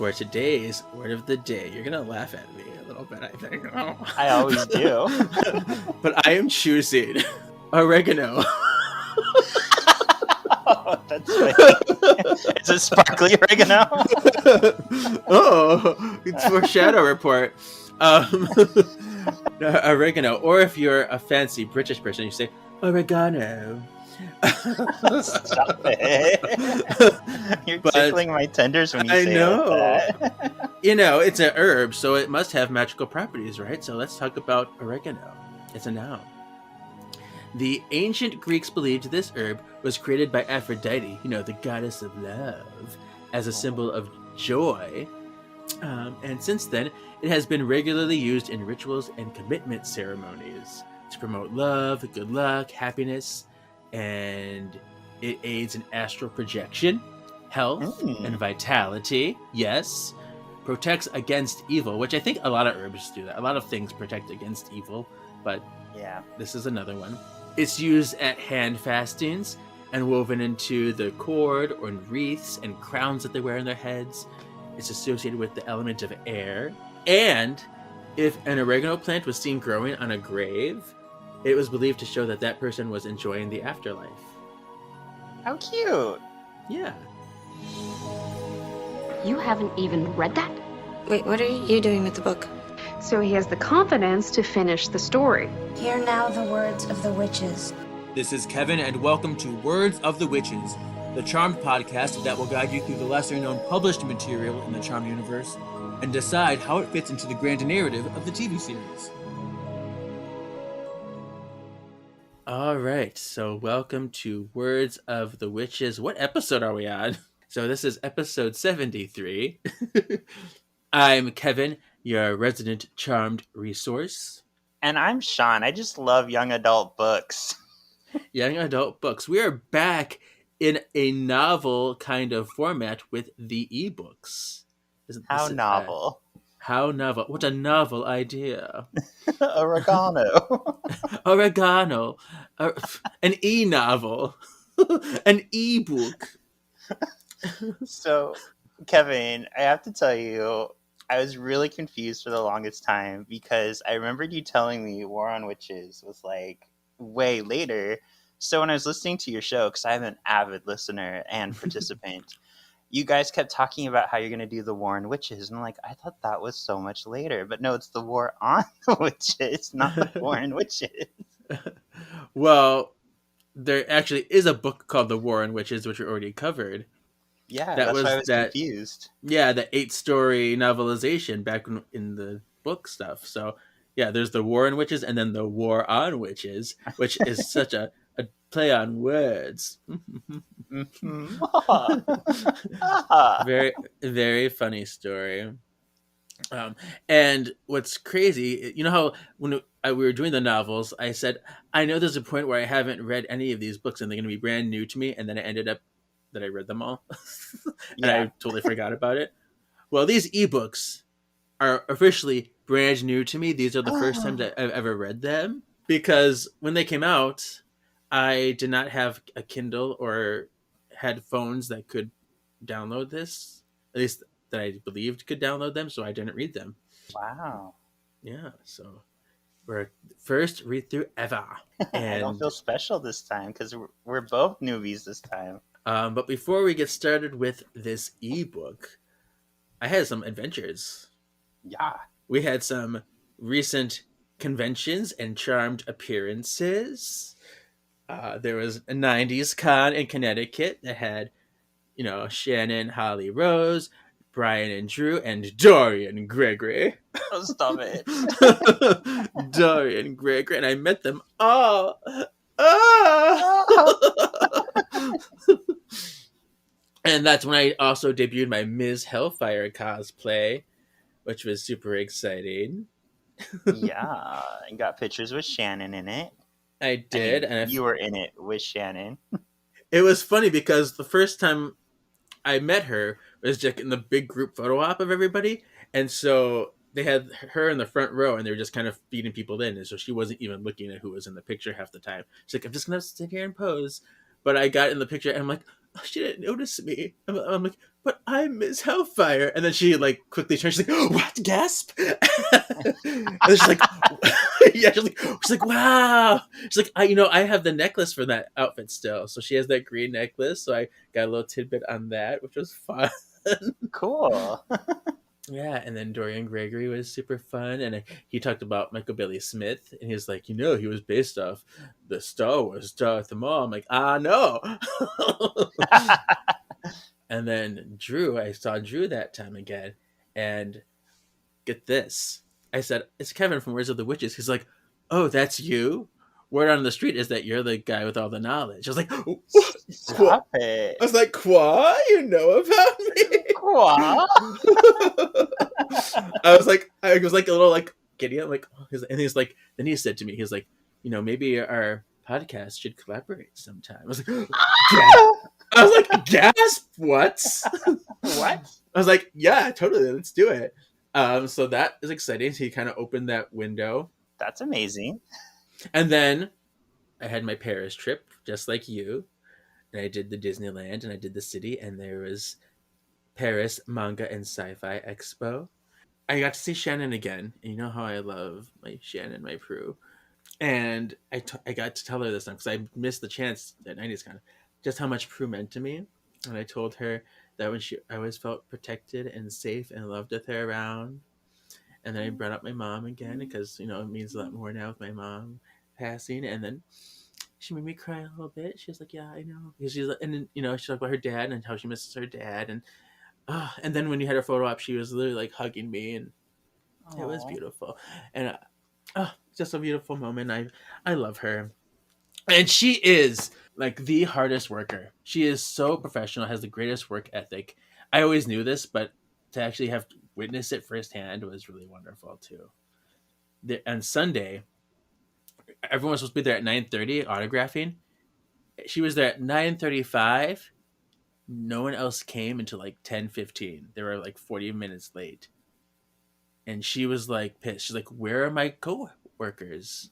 for today's word of the day. You're going to laugh at me a little bit, I think. Oh. I always do. But I am choosing oregano. Oh, that's funny. It's a sparkly oregano. Oh, it's for Shadow Report. Oregano. Or if you're a fancy British person, you say oregano. Stop it. You're tickling my tenders when you say it like that. You know, it's an herb, so it must have magical properties, right? So let's talk about oregano. It's a noun. The ancient Greeks believed this herb was created by Aphrodite, the goddess of love, as a symbol of joy. And since then, it has been regularly used in rituals and commitment ceremonies to promote love, good luck, happiness, and it aids in astral projection, health, and vitality. Yes. Protects against evil, which I think a lot of herbs do that. A lot of things protect against evil, but yeah, this is another one. It's used at hand fastings and woven into the cord or in wreaths and crowns that they wear on their heads. It's associated with the element of air. And if an oregano plant was seen growing on a grave, it was believed to show that that person was enjoying the afterlife. How cute. Yeah. You haven't even read that? Wait, what are you doing with the book? So he has the confidence to finish the story. Hear now the words of the witches. This is Kevin, and welcome to Words of the Witches, the Charmed podcast that will guide you through the lesser-known published material in the Charmed universe and decide how it fits into the grand narrative of the TV series. All right, so welcome to Words of the Witches. What episode are we on? So this is episode 73. I'm Kevin, your resident Charmed resource. And I'm Sean. I just love young adult books. Young adult books. We are back in a novel kind of format with the ebooks. How novel. How novel. What a novel idea. Oregano. Oregano. An e-novel. An e-book. So, Kevin, I have to tell you, I was really confused for the longest time because I remembered you telling me War on Witches was like way later. So when I was listening to your show, because I'm an avid listener and participant, you guys kept talking about how you're going to do the War on Witches. And I'm like, I thought that was so much later. But no, it's the War on the Witches, not the War on Witches. Well, there actually is a book called The War on Witches, which we already covered. Yeah, that's why I was confused. Yeah, the 8-story novelization back in the book stuff. So, yeah, there's the War on Witches and then the War on Witches, which is such a play on words. Very, very funny story. And what's crazy, you know how when we were doing the novels, I said, I know there's a point where I haven't read any of these books and they're going to be brand new to me. And then it ended up that I read them all. And I totally forgot about it. Well, these ebooks are officially brand new to me. These are the first times I've ever read them, because when they came out, I did not have a Kindle or had phones that could download this, at least that I believed could download them, so I didn't read them. Wow. Yeah, so we're first read through ever. And I don't feel special this time because we're both newbies this time. But before we get started with this ebook, I had some adventures. Yeah. We had some recent conventions and Charmed appearances. There was a 90s con in Connecticut that had, Shannon, Holly Rose, Brian and Drew, and Dorian Gregory. Oh, stop it. Dorian Gregory, and I met them all. And that's when I also debuted my Ms. Hellfire cosplay, which was super exciting. Yeah, and got pictures with Shannon in it. I did. And you were in it with Shannon. It was funny because the first time I met her was just in the big group photo op of everybody. And so they had her in the front row and they were just kind of feeding people in. And so she wasn't even looking at who was in the picture half the time. She's like, I'm just going to sit here and pose. But I got in the picture and I'm like, oh, she didn't notice me. I'm like, but I'm Miss Hellfire. And then she like quickly turns, she's like, oh, what? Gasp! And then she's like, yeah, she's like, wow. She's like, I have the necklace for that outfit still. So she has that green necklace. So I got a little tidbit on that, which was fun. Cool. Yeah, and then Dorian Gregory was super fun, and he talked about Michael Bailey Smith, and he was like, he was based off the Star Wars Darth Maul. I'm like, no. And then Drew, I saw Drew that time again, and get this, I said, it's Kevin from Words of the Witches. He's like, oh, that's you. Word on the street is that you're the guy with all the knowledge. I was like, Stop it. I was like, Qua, you know about me? Qua? I was like a little like giddy. I'm like, oh, and he's like, then he said to me, he's like, maybe our podcast should collaborate sometime. I was like, gasp. I was like, gasp, what? What? I was like, yeah, totally, let's do it. So that is exciting. So he kind of opened that window. That's amazing. And then I had my Paris trip, just like you. And I did the Disneyland and I did the city, and there was Paris Manga and Sci-Fi Expo. I got to see Shannon again. And you know how I love my Shannon, my Prue. And I got to tell her this time because I missed the chance at 90s Con, just how much Prue meant to me. And I told her that I always felt protected and safe and loved with her around. And then I brought up my mom again because, it means a lot more now with my mom passing. And then she made me cry a little bit. She was like, yeah, I know. Because and then, she talked about her dad and how she misses her dad. And then when you had her photo op, she was literally like hugging me, and it was beautiful. And just a beautiful moment. I love her. And she is like the hardest worker. She is so professional, has the greatest work ethic. I always knew this, but to actually have witnessed it firsthand was really wonderful too. On Sunday, everyone was supposed to be there at 9:30 autographing. She was there at 9:35. No one else came until like 10:15. They were like 40 minutes late. And she was like pissed. She's like, where are my co-workers?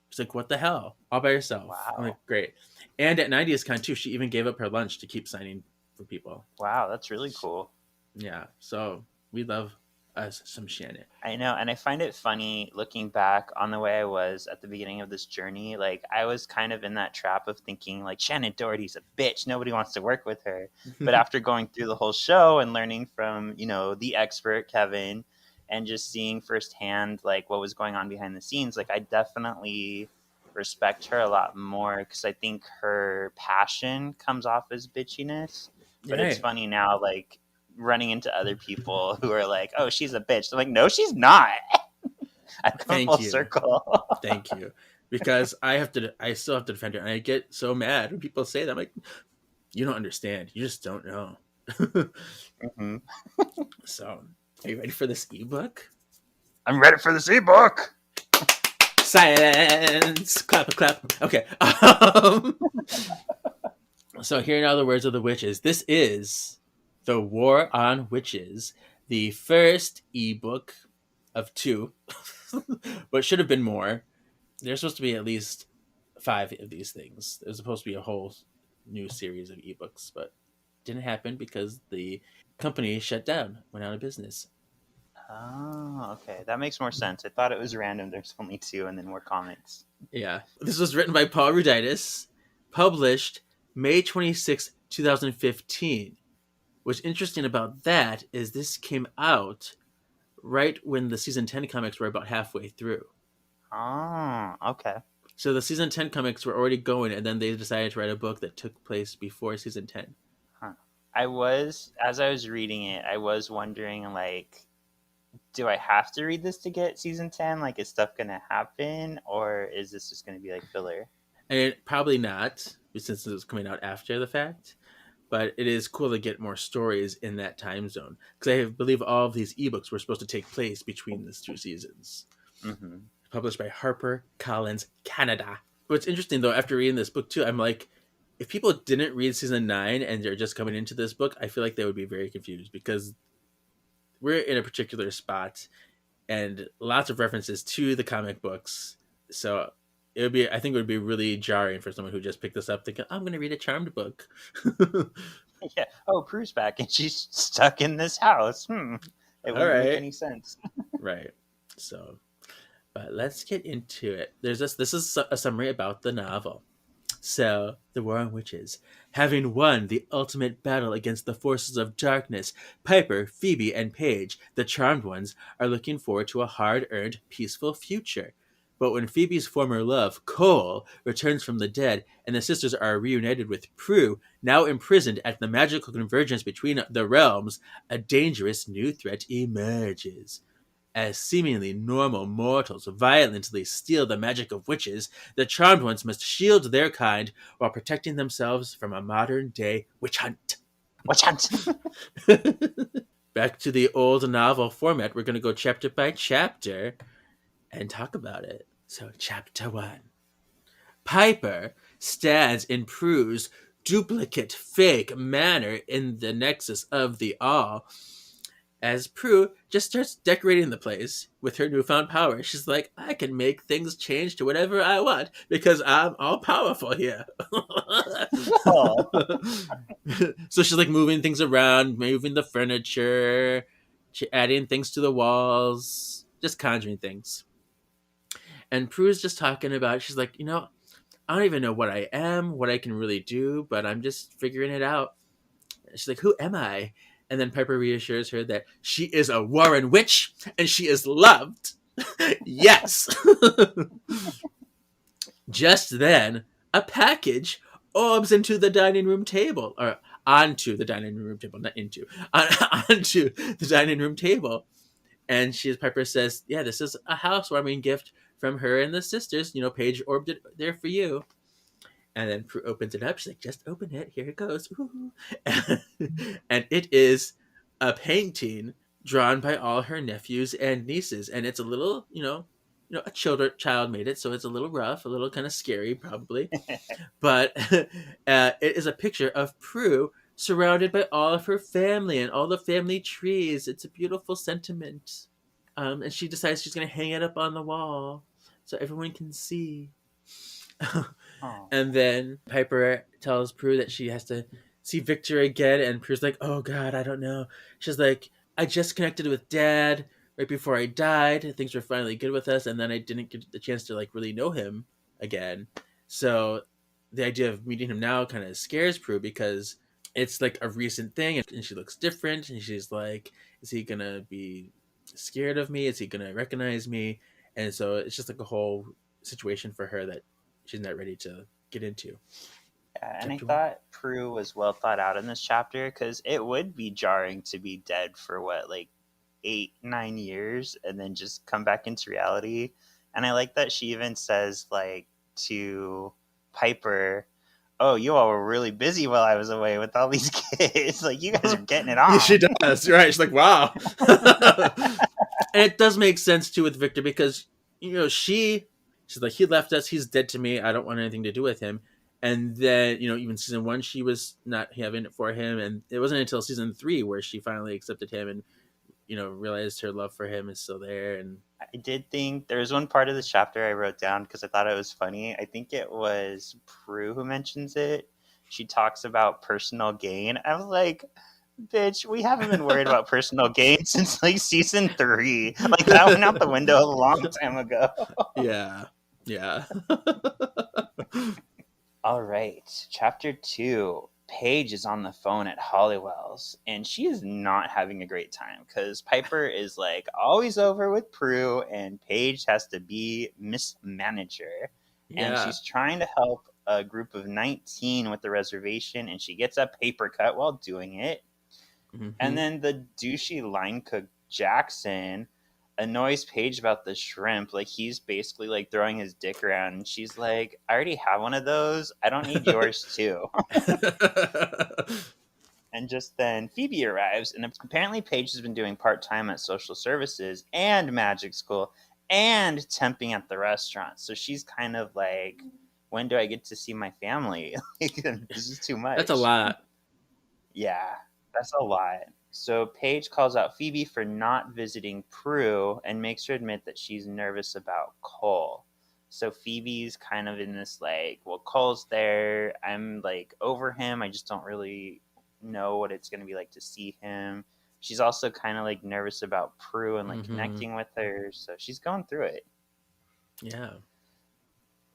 She's like, what the hell? All by herself. Wow. I'm like, great. And at 90s Con too, she even gave up her lunch to keep signing for people. Wow, that's really cool. Yeah. So we love us some Shannon. I know, and I find it funny looking back on the way I was at the beginning of this journey. Like, I was kind of in that trap of thinking, like, Shannon Doherty's a bitch. Nobody wants to work with her. But after going through the whole show and learning from, the expert, Kevin, and just seeing firsthand, like, what was going on behind the scenes, like, I definitely respect her a lot more because I think her passion comes off as bitchiness. But It's funny now, like, running into other people who are like, oh, she's a bitch. I'm like, no, she's not. I've come full circle. Thank you. Because I still have to defend her. And I get so mad when people say that. I'm like, you don't understand. You just don't know. Mm-hmm. So, are you ready for this ebook? I'm ready for this ebook. Silence. Clap. Okay. So here now the words of the witches. This is The War on Witches, the first ebook of 2, but should have been more. There's supposed to be at least 5 of these things. There's supposed to be a whole new series of ebooks, but didn't happen because the company shut down, went out of business. Oh, okay. That makes more sense. I thought it was random. There's only 2 and then more comics. Yeah. This was written by Paul Ruditis, published May 26, 2015. What's interesting about that is this came out right when the season 10 comics were about halfway through. Oh, okay. So the season 10 comics were already going, and then they decided to write a book that took place before season 10. Huh. As I was reading it, I was wondering, like, do I have to read this to get season 10? Like, is stuff going to happen, or is this just going to be like filler? And probably not, since it was coming out after the fact. But it is cool to get more stories in that time zone. Because I believe all of these ebooks were supposed to take place between these 2 seasons. Mm-hmm. Published by Harper Collins Canada. What's interesting, though, after reading this book, too, I'm like, if people didn't read season 9 and they're just coming into this book, I feel like they would be very confused. Because we're in a particular spot and lots of references to the comic books. So it would be. I think it would be really jarring for someone who just picked this up, thinking, "I'm going to read a Charmed book." Yeah. Oh, Prue's back and she's stuck in this house. It All wouldn't make right, any sense. right. So, but let's get into it. There's this. This is a summary about the novel. So, the War on Witches. Having won the ultimate battle against the forces of darkness, Piper, Phoebe, and Paige, the Charmed Ones, are looking forward to a hard-earned, peaceful future. But when Phoebe's former love, Cole, returns from the dead, and the sisters are reunited with Prue, now imprisoned at the magical convergence between the realms, a dangerous new threat emerges. As seemingly normal mortals violently steal the magic of witches, the Charmed Ones must shield their kind while protecting themselves from a modern-day witch hunt. Witch hunt. Back to the old novel format, we're going to go chapter by chapter and talk about it. So, chapter 1. Piper stands in Prue's duplicate fake manor in the nexus of the all, as Prue just starts decorating the place with her newfound power. She's like, I can make things change to whatever I want because I'm all powerful here. So she's like moving things around, moving the furniture, adding things to the walls, just conjuring things. And Prue's just talking about, she's like, I don't even know what I am, what I can really do, but I'm just figuring it out. She's like, who am I? And then Piper reassures her that she is a Warren witch and she is loved. Yes. Just then, a package orbs into the dining room table, or onto the dining room table, not into, onto the dining room table. And Piper says, yeah, this is a housewarming gift from her and the sisters. Paige orbed it there for you. And then Prue opens it up. She's like, just open it. Here it goes. And it is a painting drawn by all her nephews and nieces. And it's a little, a child made it. So it's a little rough, a little kind of scary, probably. But it is a picture of Prue surrounded by all of her family and all the family trees. It's a beautiful sentiment. And she decides she's going to hang it up on the wall so everyone can see. And then Piper tells Prue that she has to see Victor again, and Prue's like, oh god, I don't know. She's like, I just connected with Dad right before I died. Things were finally good with us, and then I didn't get the chance to really know him again. So the idea of meeting him now kind of scares Prue because it's like a recent thing, and she looks different, and she's like, is he gonna be scared of me? Is he gonna recognize me? And so it's just like a whole situation for her that she's not ready to get into. Yeah, and I thought Prue was well thought out in this chapter because it would be jarring to be dead for 8-9 years and then just come back into reality. And I like that she even says to Piper, oh, you all were really busy while I was away with all these kids. You guys are getting it on. Yeah, she does, right? She's like, wow. And it does make sense too with Victor because she's like, he left us, he's dead to me, I don't want anything to do with him. And then even season 1 she was not having it for him, and it wasn't until season 3 where she finally accepted him and realized her love for him is still there. And I did think there was one part of this chapter I wrote down because I thought it was funny. I think it was Prue who mentions it. She talks about personal gain. I was like, bitch, we haven't been worried about personal gain since season 3. That went out the window a long time ago. Yeah. All right, chapter 2. Paige is on the phone at Hollywell's, and she is not having a great time because Piper is always over with Prue, and Paige has to be Miss Manager. Yeah. And she's trying to help a group of 19 with the reservation, and she gets a paper cut while doing it. Mm-hmm. And then the douchey line cook Jackson annoys Paige about the shrimp. He's basically throwing his dick around, and she's like, I already have one of those. I don't need yours too. And just then Phoebe arrives, and apparently Paige has been doing part-time at social services and magic school and temping at the restaurant. So she's kind of like, when do I get to see my family? This is too much. That's a lot. Yeah, that's a lot. So Paige calls out Phoebe for not visiting Prue and makes her admit that she's nervous about Cole. So Phoebe's kind of in this like, well, Cole's there. I'm like over him. I just don't really know what it's going to be like to see him. She's also kind of like nervous about Prue and like connecting with her. So she's going through it. Yeah.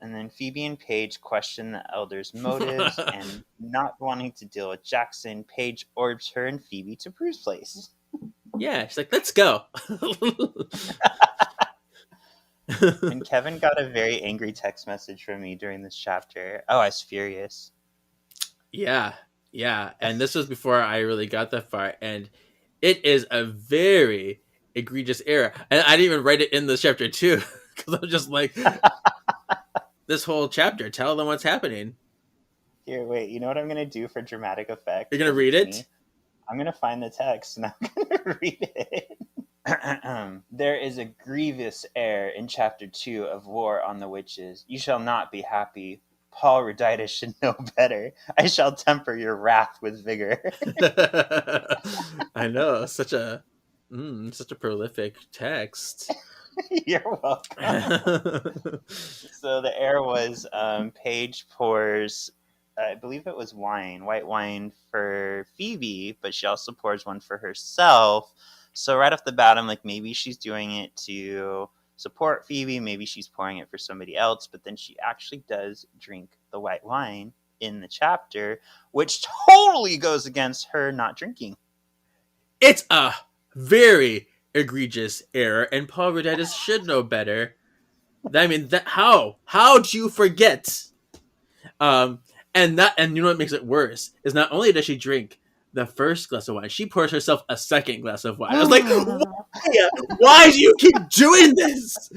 And then Phoebe and Paige question the elders' motives, and not wanting to deal with Jackson, Paige orbs her and Phoebe to Prue's place. Yeah, she's like, let's go. And Kevin got a very angry text message from me during this chapter. Oh, I was furious. Yeah. And this was before I really got that far. And it is a very egregious error. And I didn't even write it in this chapter too. Because I'm just like, this whole chapter, tell them what's happening. Here, wait, you know what I'm going to do for dramatic effect? You're going to read it? I'm going to find the text and I'm going to read it. There is a grievous error in chapter 2 of War on the Witches. You shall not be happy. Paul Roditus should know better. I shall temper your wrath with vigor. I know, such a prolific text. You're welcome. So the error was Paige pours, I believe it was white wine for Phoebe, but she also pours one for herself. So right off the bat, I'm like, maybe she's doing it to support Phoebe. Maybe she's pouring it for somebody else. But then she actually does drink the white wine in the chapter, which totally goes against her not drinking. It's a very egregious error, and Paul Roditus should know better. I mean, how do you forget? And you know what makes it worse is not only does she drink the first glass of wine, she pours herself a second glass of wine. I was like, why do you keep doing this?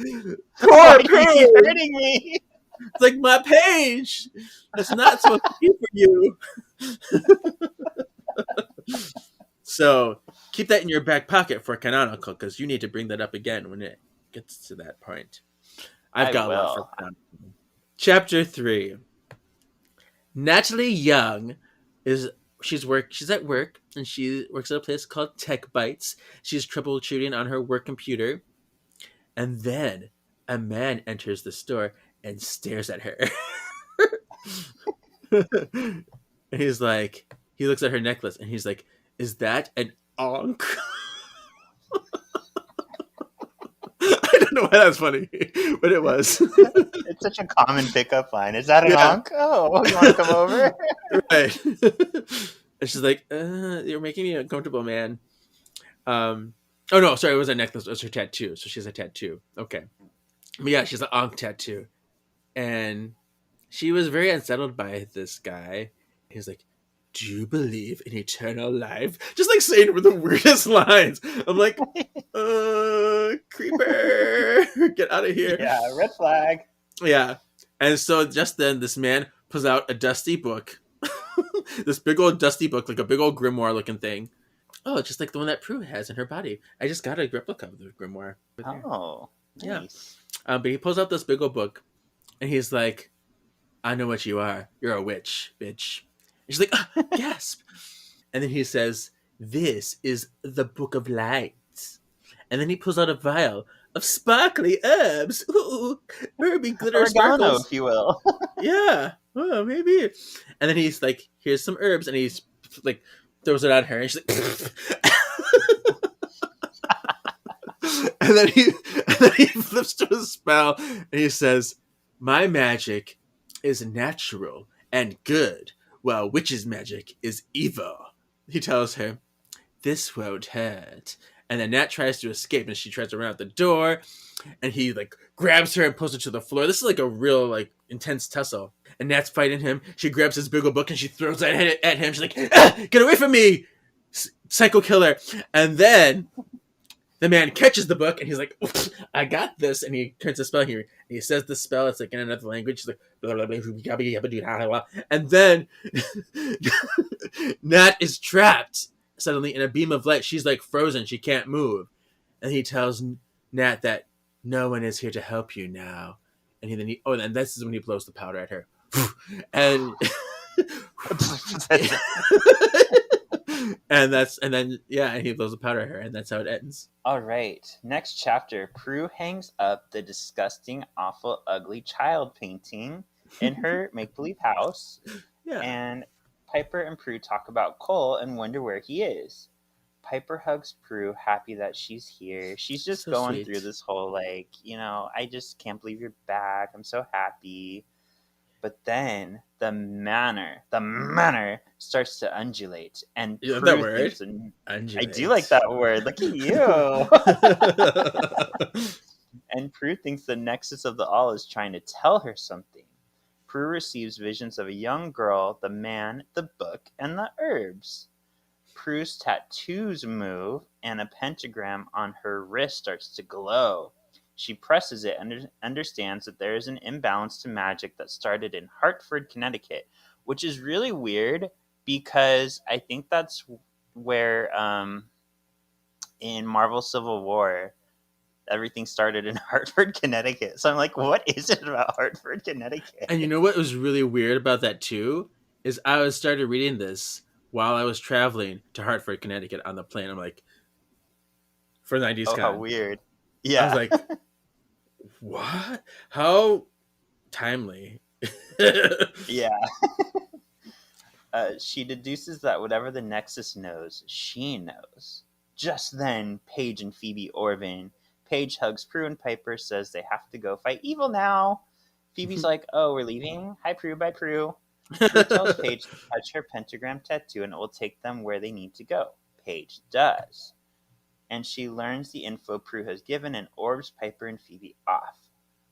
Poor Paige, keep hurting me. It's like, my Paige, that's not supposed to be for you. So keep that in your back pocket for canonical, because you need to bring that up again when it gets to that point. I've got a lot for canonical. Chapter 3. Natalie Young she's at work, and she works at a place called Tech Bytes. She's troubleshooting on her work computer, and then a man enters the store and stares at her. And he's like, he looks at her necklace and he's like, is that an ankh? I don't know why that's funny, but it was. It's such a common pickup line. Is that an ankh? Oh, you want to come over? Right. And she's like, you're making me uncomfortable, man. Oh no, sorry, it was a necklace. It was her tattoo. So she has a tattoo. Okay. But yeah, she's an ankh tattoo. And she was very unsettled by this guy. He's like, do you believe in eternal life? Just like saying with the weirdest lines. I'm like, creeper, get out of here. Yeah, red flag. Yeah. And so just then this man pulls out a dusty book. This big old dusty book, like a big old grimoire looking thing. Oh, just like the one that Prue has in her body. I just got a replica of the grimoire. Oh, nice. Yeah. But he pulls out this big old book and he's like, I know what you are. You're a witch, bitch. And she's like, gasp. And then he says, this is the Book of Light. And then he pulls out a vial of sparkly herbs. Ooh, herby glitter Oregano, sparkles. if you will. Yeah, well, maybe. And then he's like, here's some herbs. And he's like, throws it at her. And she's like, and then he flips to a spell. And he says, my magic is natural and good, while witch's magic is evil. He tells her, this won't hurt. And then Nat tries to escape, and she tries to run out the door, and he like grabs her and pulls her to the floor. This is like a real like intense tussle. And Nat's fighting him. She grabs his big old book and she throws it at him. She's like, get away from me, psycho killer. And then the man catches the book and he's like, I got this. And he turns the spell here. And he says the spell. It's like in another language. He's like, blah, blah, blah, blah. And then Nat is trapped suddenly in a beam of light. She's like frozen. She can't move. And he tells Nat that no one is here to help you now. And then this is when he blows the powder at her. And and then and he blows a powder at her, and that's how it ends. All right. Next chapter. Prue hangs up the disgusting, awful, ugly child painting in her make-believe house, Yeah, and Piper and Prue talk about Cole and wonder where he is. Piper hugs Prue, happy that she's here. She's just so going through sweet. this whole I just can't believe you're back. I'm so happy. But then the manor starts to undulate, and You love that Prue word? thinks, and I do like Undulate. that word. Look at you. And Prue thinks the nexus of the all is trying to tell her something. Prue receives visions of a young girl, the man, the book, and the herbs. Prue's tattoos move, and a pentagram on her wrist starts to glow. She presses it and understands that there is an imbalance to magic that started in Hartford, Connecticut, which is really weird because I think that's where in Marvel Civil War everything started in Hartford, Connecticut. So I'm like, what is it about Hartford, Connecticut? And you know what was really weird about that too is I was started reading this while I was traveling to Hartford, Connecticut on the plane. I'm like, for 90s Oh, how con. weird. I was Yeah. like, what? How timely. Yeah. She deduces that whatever the Nexus knows, she knows. Just then, Paige and Phoebe Orvin. Paige hugs Prue and Piper, says they have to go fight evil now. Phoebe's like, oh, we're leaving? Hi, Prue, bye, Prue. Prue tells Paige to touch her pentagram tattoo and it will take them where they need to go. Paige does. And she learns the info Prue has given and orbs Piper and Phoebe off.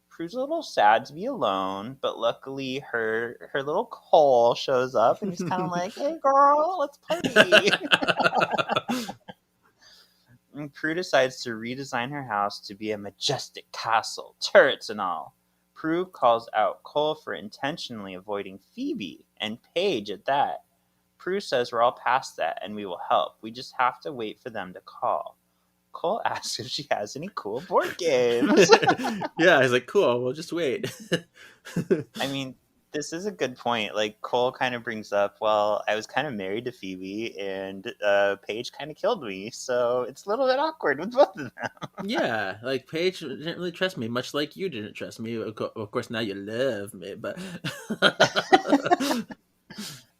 Prue's a little sad to be alone, but luckily her little Cole shows up and he's kind of like, hey girl, let's party. And Prue decides to redesign her house to be a majestic castle, turrets and all. Prue calls out Cole for intentionally avoiding Phoebe, and Paige at that. Prue says we're all past that and we will help. We just have to wait for them to call. Cole asks if she has any cool board games. Yeah, I was like, cool, we'll just wait. I mean, this is a good point. Like, Cole kind of brings up, well, I was kind of married to Phoebe, and Paige kind of killed me, so it's a little bit awkward with both of them. Yeah, like Paige didn't really trust me, much like you didn't trust me. Of course, now you love me, but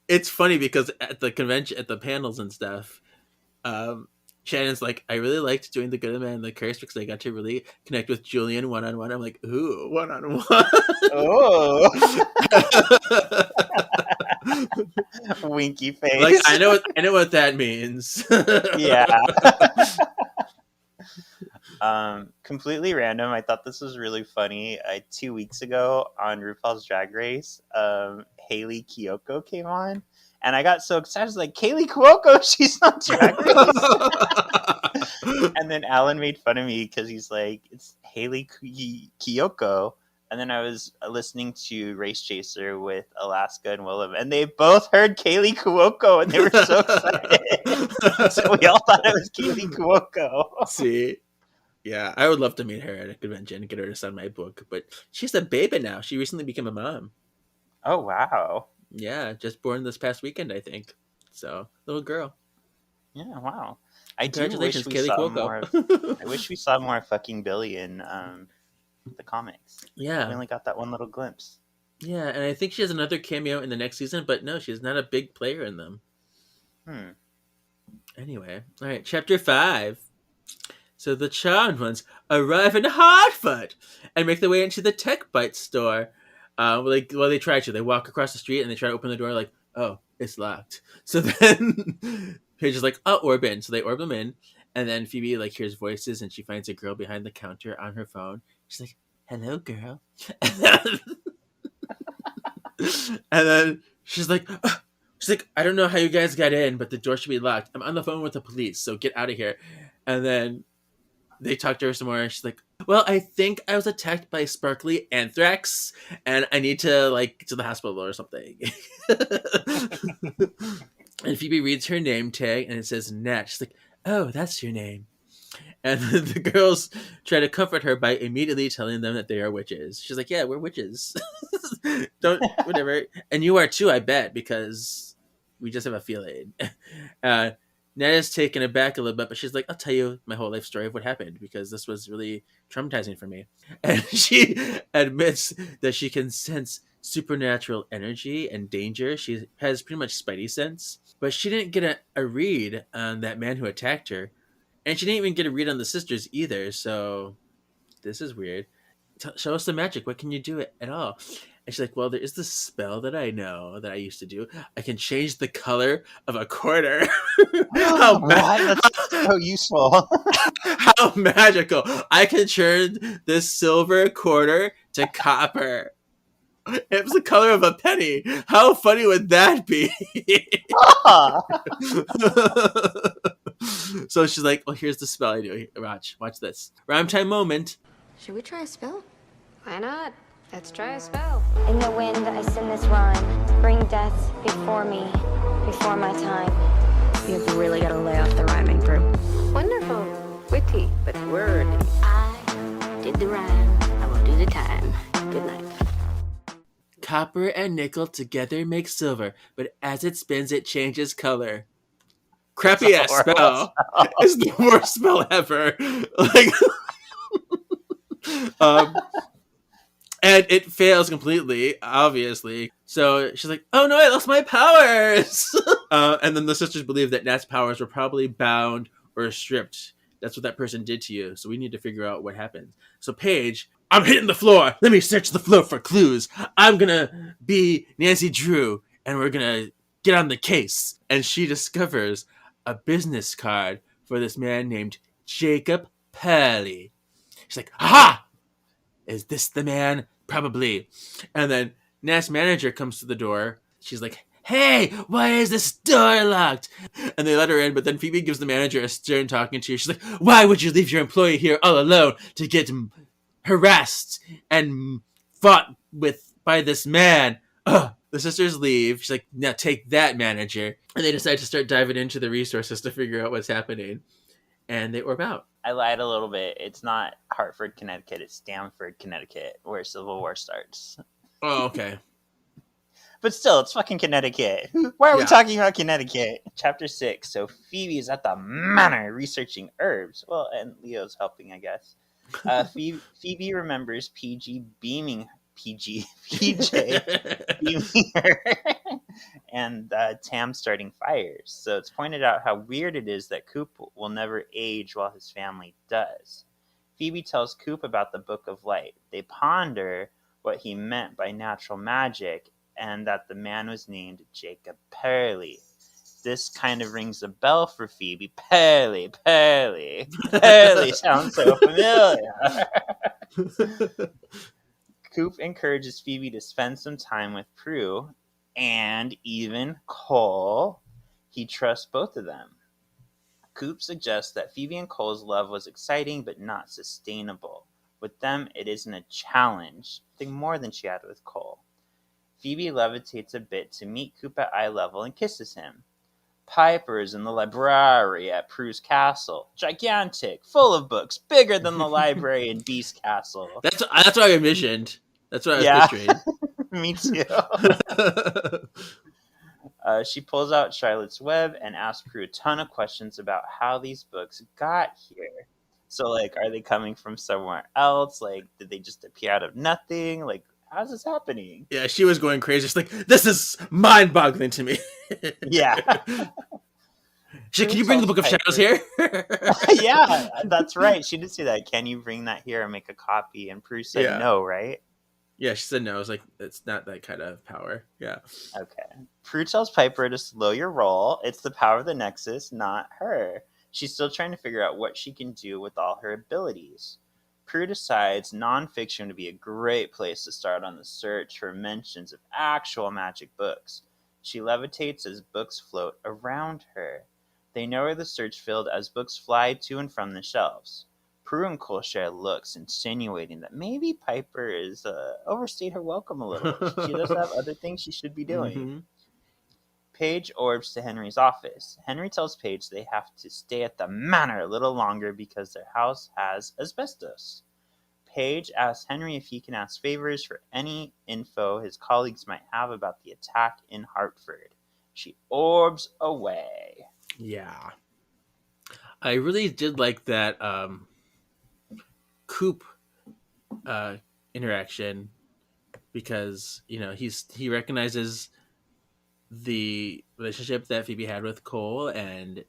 it's funny because at the convention, at the panels and stuff, Shannon's like, I really liked doing the good man and the curse because I got to really connect with Julian one on one. I'm like, ooh, one on one. Oh, winky face. Like I know what that means. Yeah. Completely random. I thought this was really funny. 2 weeks ago on RuPaul's Drag Race, Haley Kiyoko came on, and I got so excited. I was like, Kaylee Cuoco, she's on Drag Race. And then Alan made fun of me because he's like, it's Haley Kiyoko. And then I was listening to Race Chaser with Alaska and Willem, and they both heard Kaylee Cuoco, and they were so excited. So we all thought it was Kaylee Cuoco. See, yeah, I would love to meet her at a convention and get her to sign my book, but she's a baby now. She recently became a mom. Oh, wow. Yeah, just born this past weekend, I think. So, little girl. Yeah, wow. I do wish Congratulations, we Kaylee saw Cuoco. more. I wish we saw more fucking Billy in the comics. We Yeah, only got that one little glimpse. yeah, and I think she has another cameo in the next season, but no, she's not a big player in them. Anyway, all right, chapter 5. So the charmed ones arrive in Hartford and make their way into the Tech Bite store. They try to. They walk across the street and they try to open the door like, oh, it's locked. So then Paige is like, oh, orb in. So they orb them in. And then Phoebe like hears voices and she finds a girl behind the counter on her phone. She's like, hello, girl. And then she's like, I don't know how you guys got in, but the door should be locked. I'm on the phone with the police, so get out of here. And then they talk to her some more, and she's like, well, I think I was attacked by sparkly anthrax, and I need to, get to the hospital or something. And Phoebe reads her name tag, and it says Nat. She's like, oh, that's your name. And the girls try to comfort her by immediately telling them that they are witches. She's like, yeah, we're witches. Don't, whatever. And you are too, I bet, because We just have a feeling. uh, Nana's taken aback a little bit, but she's like, I'll tell you my whole life story of what happened because this was really traumatizing for me. And she admits that she can sense supernatural energy and danger. She has pretty much spidey sense, but she didn't get a read on that man who attacked her. And she didn't even get a read on the sisters either, so this is weird. Show us the magic. What can you do at all? And she's like, well, there is this spell that I know that I used to do. I can change the color of a quarter. how, What? That's so useful. how magical. I can turn this silver quarter to copper. It was the color of a penny. How funny would that be? So she's like, well, here's the spell I do. Watch this. Rhyme time moment. Should we try a spell? Why not? Let's try a spell. In the wind, I sing this rhyme. Bring death before me, before my time. You've really got to lay off the rhyming, Prue. Wonderful. Witty, but wordy. I did the rhyme. I will do the time. Good night. Copper and nickel together make silver, but as it spins, it changes color. Crappy ass spell. It's the worst spell ever. Like, and it fails completely, obviously. So she's like, "Oh no, I lost my powers!" And then the sisters believe that Nat's powers were probably bound or stripped. That's what that person did to you. So we need to figure out what happened. So Paige, I'm hitting the floor. Let me search the floor for clues. I'm gonna be Nancy Drew, and we're gonna get on the case. And she discovers a business card for this man named Jacob Pearly. She's like, "Aha! Is this the man? Probably." And then Nat's manager comes to the door. She's like, "Hey, why is this door locked?" And they let her in, but then Phoebe gives the manager a stern talking to. She's like, "Why would you leave your employee here all alone to get harassed and fought with by this man?" Ugh. The sisters leave. She's like, "Now take that, manager." And they decide to start diving into the resources to figure out what's happening. And they orb out. I lied a little bit. It's not Hartford, Connecticut. It's Stamford, Connecticut, where Civil War starts. Oh, okay. But still, it's fucking Connecticut. Why are we talking about Connecticut? Chapter 6. So Phoebe is at the manor researching herbs. Well, and Leo's helping, I guess. Phoebe remembers PJ beaming her and Tam starting fires. So it's pointed out how weird it is that Coop will never age while his family does. Phoebe tells Coop about the Book of Light. They ponder what he meant by natural magic and that the man was named Jacob Pearly. This kind of rings a bell for Phoebe. Pearly sounds so familiar. Coop encourages Phoebe to spend some time with Prue and even Cole. He trusts both of them. Coop suggests that Phoebe and Cole's love was exciting but not sustainable. With them, it isn't a challenge, something more than she had with Cole. Phoebe levitates a bit to meet Coop at eye level and kisses him. Piper is in the library at Prue's castle. Gigantic, full of books, bigger than the library in Beast Castle. That's what I envisioned. That's what I was picturing. Me too. She pulls out Charlotte's Web and asks Prue a ton of questions about how these books got here. So, like, are they coming from somewhere else? Like, did they just appear out of nothing? Like, how's this happening? Yeah, she was going crazy. She's like, this is mind-boggling to me. Yeah. Can you bring the Book of Shadows here? Yeah, that's right. She did say that. Can you bring that here and make a copy? And Prue said no, right? Yeah, she said no. I was like, it's not that kind of power. Yeah. Okay. Prue tells Piper to slow your roll. It's the power of the Nexus, not her. She's still trying to figure out what she can do with all her abilities. Prue decides nonfiction would be a great place to start on the search for mentions of actual magic books. She levitates as books float around her. They narrow the search field as books fly to and from the shelves. Prue and Cole share looks, insinuating that maybe Piper is overstayed her welcome a little. She does have other things she should be doing. Mm-hmm. Paige orbs to Henry's office. Henry tells Paige they have to stay at the manor a little longer because their house has asbestos. Paige asks Henry if he can ask favors for any info his colleagues might have about the attack in Hartford. she orbs away. Yeah. I really did like that Coop interaction because, he recognizes the relationship that Phoebe had with Cole and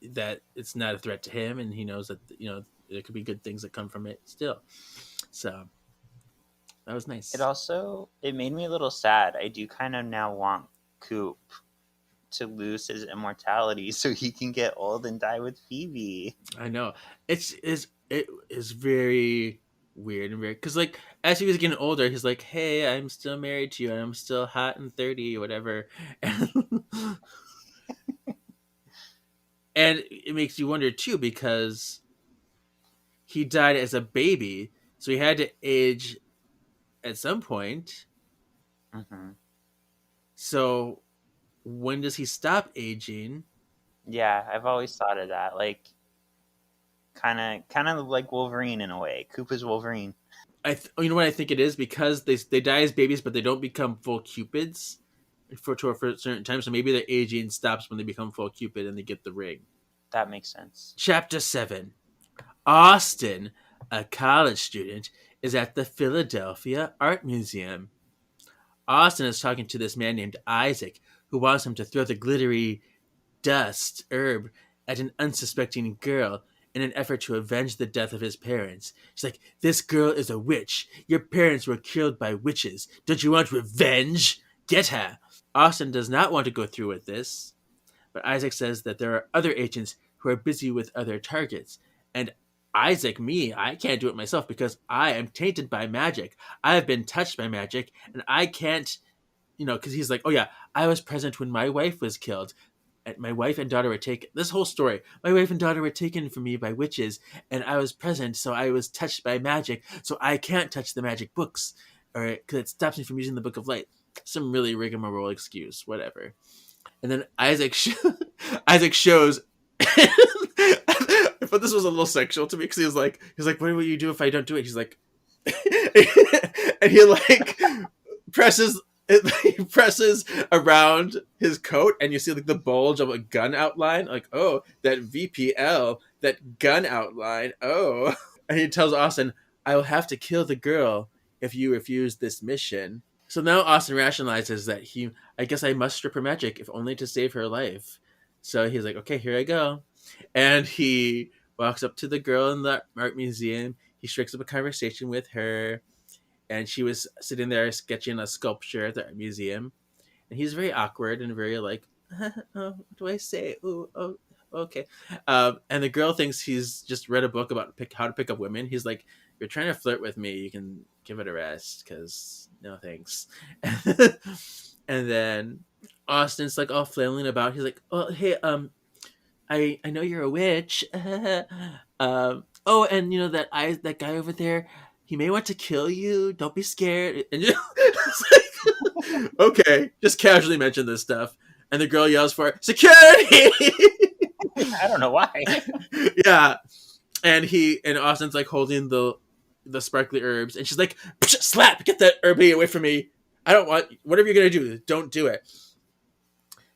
that it's not a threat to him, and he knows that there could be good things that come from it still. So that was nice. It made me a little sad. I do kind of now want Coop to lose his immortality so he can get old and die with Phoebe. I know it is very weird and weird because like as he was getting older, he's like, "Hey, I'm still married to you, and I'm still hot and 30, or whatever," and it makes you wonder too because he died as a baby, so he had to age at some point. Mm-hmm. So when does he stop aging? Yeah, I've always thought of that. Like, kind of like Wolverine in a way. Coop is Wolverine. You know what I think it is because they die as babies, but they don't become full cupids for a certain time. So maybe their aging stops when they become full cupid and they get the ring. That makes sense. Chapter 7. Austin, a college student, is at the Philadelphia Art Museum. Austin is talking to this man named Isaac, who wants him to throw the glittery dust herb at an unsuspecting girl in an effort to avenge the death of his parents. She's like, "This girl is a witch. Your parents were killed by witches. Don't you want revenge? Get her." Austin does not want to go through with this, but Isaac says that there are other agents who are busy with other targets. And Isaac, I can't do it myself because I am tainted by magic. I have been touched by magic, and I can't, because he's like, "Oh yeah, I was present when my wife was killed. And my wife and daughter were taken." This whole story, my wife and daughter were taken from me by witches, and I was present, so I was touched by magic, so I can't touch the magic books, or because it stops me from using the Book of Light. Some really rigmarole excuse, whatever. And then Isaac shows. I thought this was a little sexual to me because he was like, "What will you do if I don't do it?" He's like, and he like presses. He presses around his coat, and you see like the bulge of a gun outline. Like, oh, that VPL, that gun outline. Oh, and he tells Austin, "I will have to kill the girl if you refuse this mission." So now Austin rationalizes that I guess I must strip her magic if only to save her life. So he's like, "Okay, here I go," and he walks up to the girl in the art museum. He strikes up a conversation with her. And she was sitting there sketching a sculpture at the art museum. And he's very awkward and very like, "Oh, what do I say? Ooh, oh, okay." And the girl thinks he's just read a book about how to pick up women. He's like, "You're trying to flirt with me. You can give it a rest because no thanks." And then Austin's like all flailing about. He's like, "Oh, hey, I know you're a witch. Oh, and that guy over there, he may want to kill you. Don't be scared." And it's like, okay, just casually mention this stuff, and the girl yells for security. I don't know why. Yeah, and Austin's like holding the sparkly herbs, and she's like, "Slap! Get that herby away from me! I don't want whatever you're gonna do. Don't do it."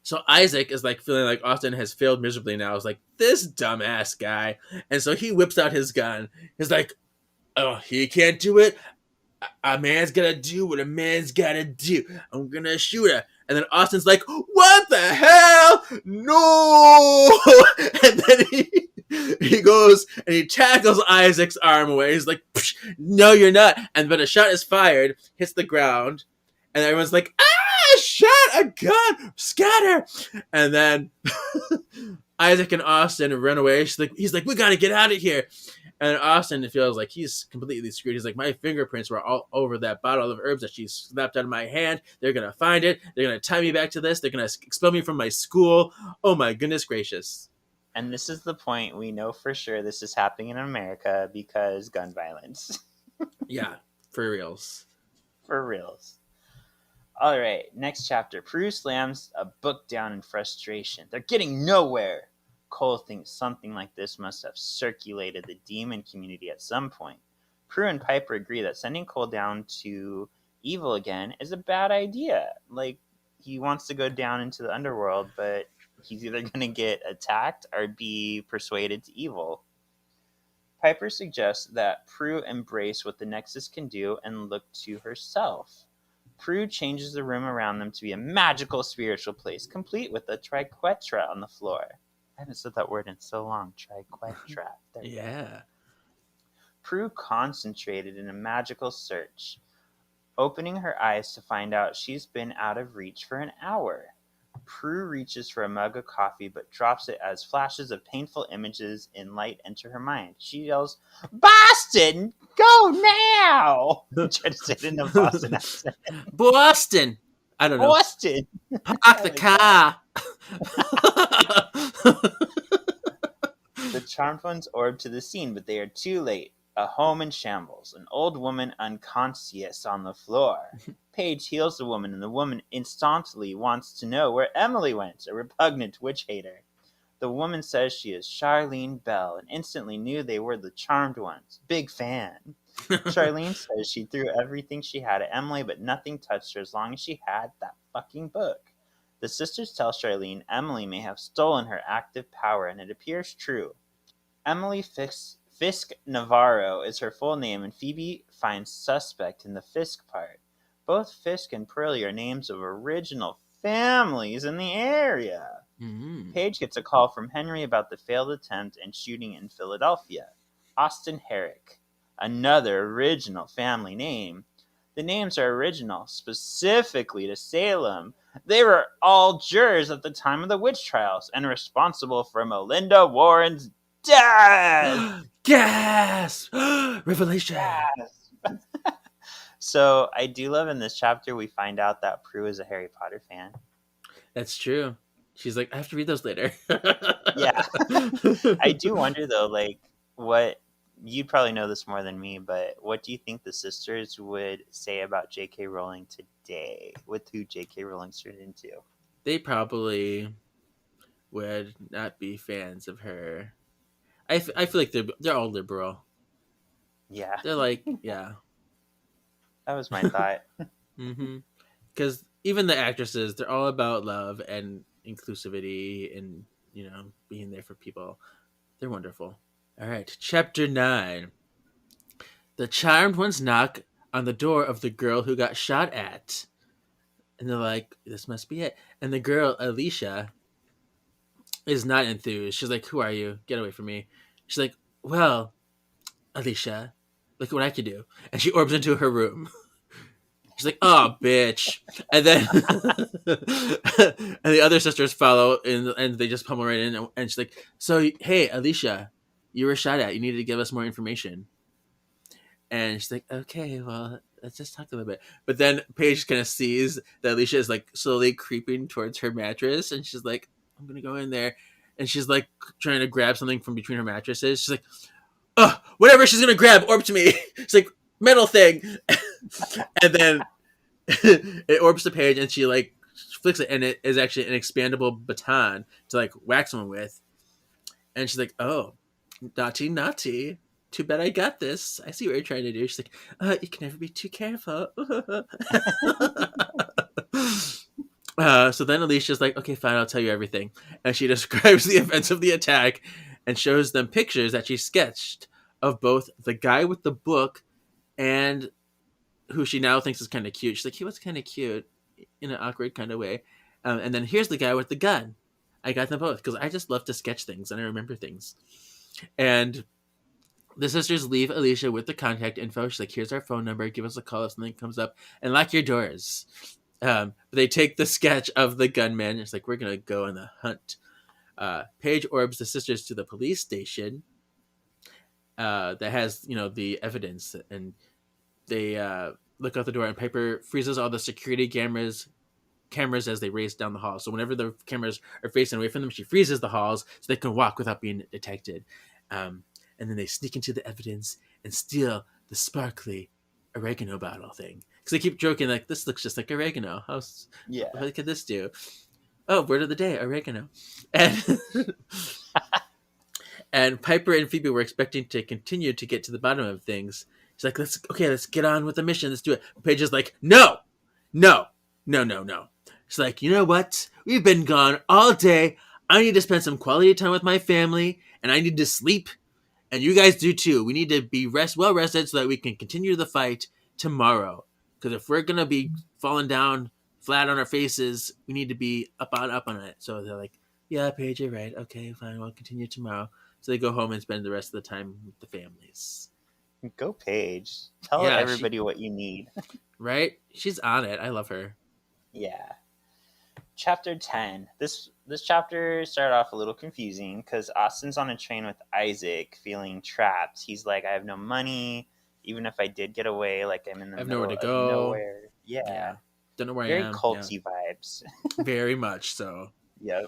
So Isaac is like feeling like Austin has failed miserably now. It's like, this dumbass guy. And so he whips out his gun. He's like, "Oh, he can't do it. A man's gotta do what a man's gotta do. I'm gonna shoot her." And then Austin's like, "What the hell? No!" And then he goes and he tackles Isaac's arm away. He's like, "No, you're not." And but a shot is fired, hits the ground, and everyone's like, "Ah! Shot a gun! Scatter!" And then Isaac and Austin run away. He's like, "We gotta get out of here." And Austin feels like he's completely screwed. He's like, "My fingerprints were all over that bottle of herbs that she slapped out of my hand. They're gonna find it. They're gonna tie me back to this. They're gonna expel me from my school. Oh my goodness gracious!" And this is the point we know for sure this is happening in America because gun violence. Yeah, for reals. For reals. All right, next chapter. Prue slams a book down in frustration. They're getting nowhere. Cole thinks something like this must have circulated the demon community at some point. Prue and Piper agree that sending Cole down to evil again is a bad idea. Like, he wants to go down into the underworld, but he's either going to get attacked or be persuaded to evil. Piper suggests that Prue embrace what the Nexus can do and look to herself. Prue changes the room around them to be a magical spiritual place, complete with a triquetra on the floor. I haven't said that word in so long. Triquetra. There you go. Yeah. Prue concentrated in a magical search, opening her eyes to find out she's been out of reach for an hour. Prue reaches for a mug of coffee but drops it as flashes of painful images in light enter her mind. She yells, "Boston, go now!" I tried to say it in a Boston accent. Boston! I don't know. Boston! Park the car! The charmed ones orb to the scene, but they are too late. A home in shambles. An old woman unconscious on the floor. Paige heals the woman, and the woman instantly wants to know where Emily went, a repugnant witch hater. The woman says she is Charlene Bell, and instantly knew they were the charmed ones. Big fan. Charlene says she threw everything she had at Emily, but nothing touched her as long as she had that fucking book. The sisters tell Charlene Emily may have stolen her active power, and it appears true. Emily Fisk Navarro is her full name, and Phoebe finds suspect in the Fisk part. Both Fisk and Pearlie are names of original families in the area. Mm. Paige gets a call from Henry about the failed attempt and shooting in Philadelphia. Austin Herrick, another original family name. The names are original, specifically to Salem. They were all jurors at the time of the witch trials and responsible for Melinda Warren's death. Gasp! Revelation! Yes. So I do love in this chapter we find out that Prue is a Harry Potter fan. That's true. She's like, I have to read those later. Yeah. I do wonder though, like, what you'd probably know this more than me, but what do you think the sisters would say about J.K. Rowling today with who J.K. Rowling's turned into? They probably would not be fans of her. I feel like they're all liberal. Yeah, They're like, yeah. that was my thought. Because even the actresses, they're all about love and inclusivity and, being there for people. They're wonderful. All right, chapter 9. The charmed ones knock on the door of the girl who got shot at. And they're like, this must be it. And the girl, Alicia, is not enthused. She's like, who are you? Get away from me. She's like, well, Alicia, look at what I can do. And she orbs into her room. She's like, oh, bitch. And then and the other sisters follow and they just pummel right in. And she's like, so, hey, Alicia, you were shot at. You needed to give us more information. And she's like, okay, well, let's just talk a little bit. But then Paige kind of sees that Alicia is like slowly creeping towards her mattress. And she's like, I'm going to go in there. And she's like trying to grab something from between her mattresses. She's like, oh, whatever she's going to grab, orb to me. She's like, metal thing. And then it orbs to Paige and she like flicks it. And it is actually an expandable baton to like whack someone with. And she's like, oh, naughty. Too bad I got this. I see what you're trying to do. She's like, you can never be too careful. So then Alicia's like, okay, fine, I'll tell you everything. And she describes the events of the attack and shows them pictures that she sketched of both the guy with the book and who she now thinks is kind of cute. She's like, he was kind of cute in an awkward kind of way. And then here's the guy with the gun. I got them both because I just love to sketch things and I remember things. And the sisters leave Alicia with the contact info. She's like, here's our phone number. Give us a call if something comes up. And lock your doors. But they take the sketch of the gunman. It's like, we're going to go on the hunt. Paige orbs the sisters to the police station that has, the evidence. And they look out the door and Piper freezes all the security cameras as they race down the hall. So whenever the cameras are facing away from them, she freezes the halls so they can walk without being detected. And then they sneak into the evidence and steal the sparkly oregano bottle thing. Because they keep joking, like, this looks just like oregano. What could this do? Oh, word of the day, oregano. And Piper and Phoebe were expecting to continue to get to the bottom of things. She's like, let's get on with the mission. Let's do it. Paige is like, no. She's like, you know what? We've been gone all day. I need to spend some quality time with my family, and I need to sleep. And you guys do too. We need to be well rested so that we can continue the fight tomorrow. Because if we're gonna be falling down flat on our faces, we need to be up on it. So they're like, yeah, Paige, you're right. Okay, fine. We'll continue tomorrow. So they go home and spend the rest of the time with the families. Go Paige. Tell Yeah, everybody what you need. Right? She's on it. I love her. Yeah. Chapter 10. This chapter started off a little confusing because Austin's on a train with Isaac feeling trapped. He's like, I have no money. Even if I did get away, like I'm in the I have middle nowhere to of go. nowhere. Yeah. Don't know where Very I am. culty vibes. Very much so. Yep.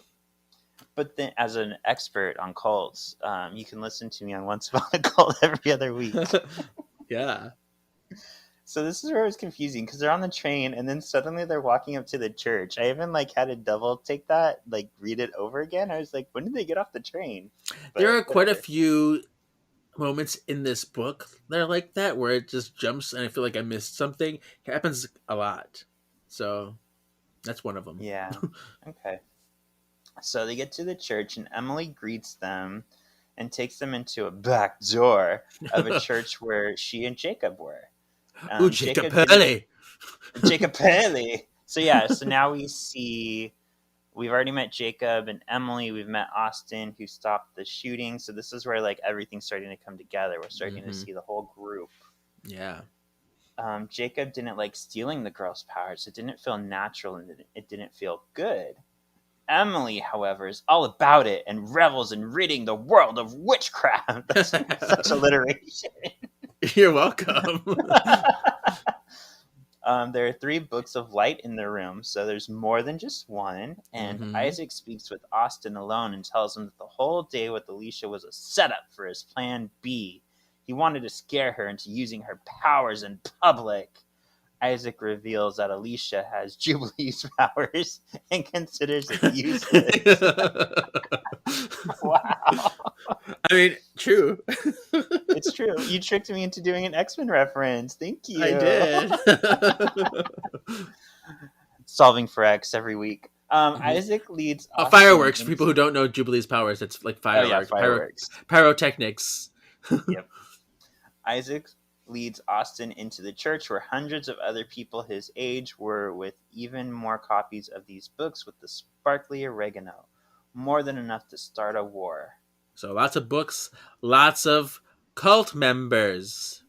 But then, as an expert on cults, you can listen to me on Once Upon a Cult every other week. Yeah. So this is where it was confusing because they're on the train and then suddenly they're walking up to the church. I even had a double take that, read it over again. I was like, when did they get off the train? But there are quite a whatever. few moments in this book that are like that where it just jumps and I feel like I missed something. It happens a lot. So that's one of them. Yeah. Okay. So they get to the church and Emily greets them and takes them into a back door of a church where she and Jacob were. Ooh, Jacob didn't- Hurley. Jacob Haley. So yeah, so now we've already met Jacob and Emily. We've met Austin, who stopped the shooting. So this is where everything's starting to come together. We're starting to see the whole group. Yeah. Jacob didn't like stealing the girl's powers. It didn't feel natural and it didn't feel good. Emily, however, is all about it and revels in ridding the world of witchcraft. That's such alliteration. You're welcome. There are 3 books of light in the room, so there's more than just one. And Isaac speaks with Austin alone and tells him that the whole day with Alicia was a setup for his plan B. He wanted to scare her into using her powers in public. Isaac reveals that Alicia has Jubilee's powers and considers it useless. Wow. I mean, true. It's true. You tricked me into doing an X-Men reference. Thank you. I did. Solving for X every week. Isaac leads Austin fireworks. For people who don't know Jubilee's powers, it's like fireworks. Fireworks. Pyrotechnics. Yep. Isaac leads Austin into the church where hundreds of other people his age were, with even more copies of these books with the sparkly oregano. More than enough to start a war. So lots of books, lots of cult members.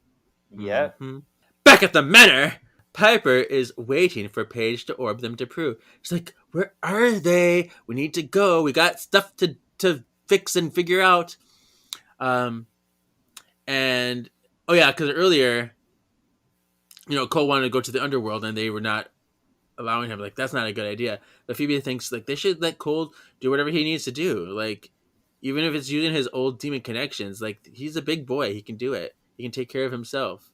Yep. Mm-hmm. Back at the manor, Piper is waiting for Paige to orb them to Prue. She's like, where are they? We need to go. We got stuff to fix and figure out. And oh yeah, because earlier, Cole wanted to go to the underworld and they were not allowing him. Like, that's not a good idea. But Phoebe thinks they should let Cole do whatever he needs to do. Like, even if it's using his old demon connections, he's a big boy. He can do it. He can take care of himself.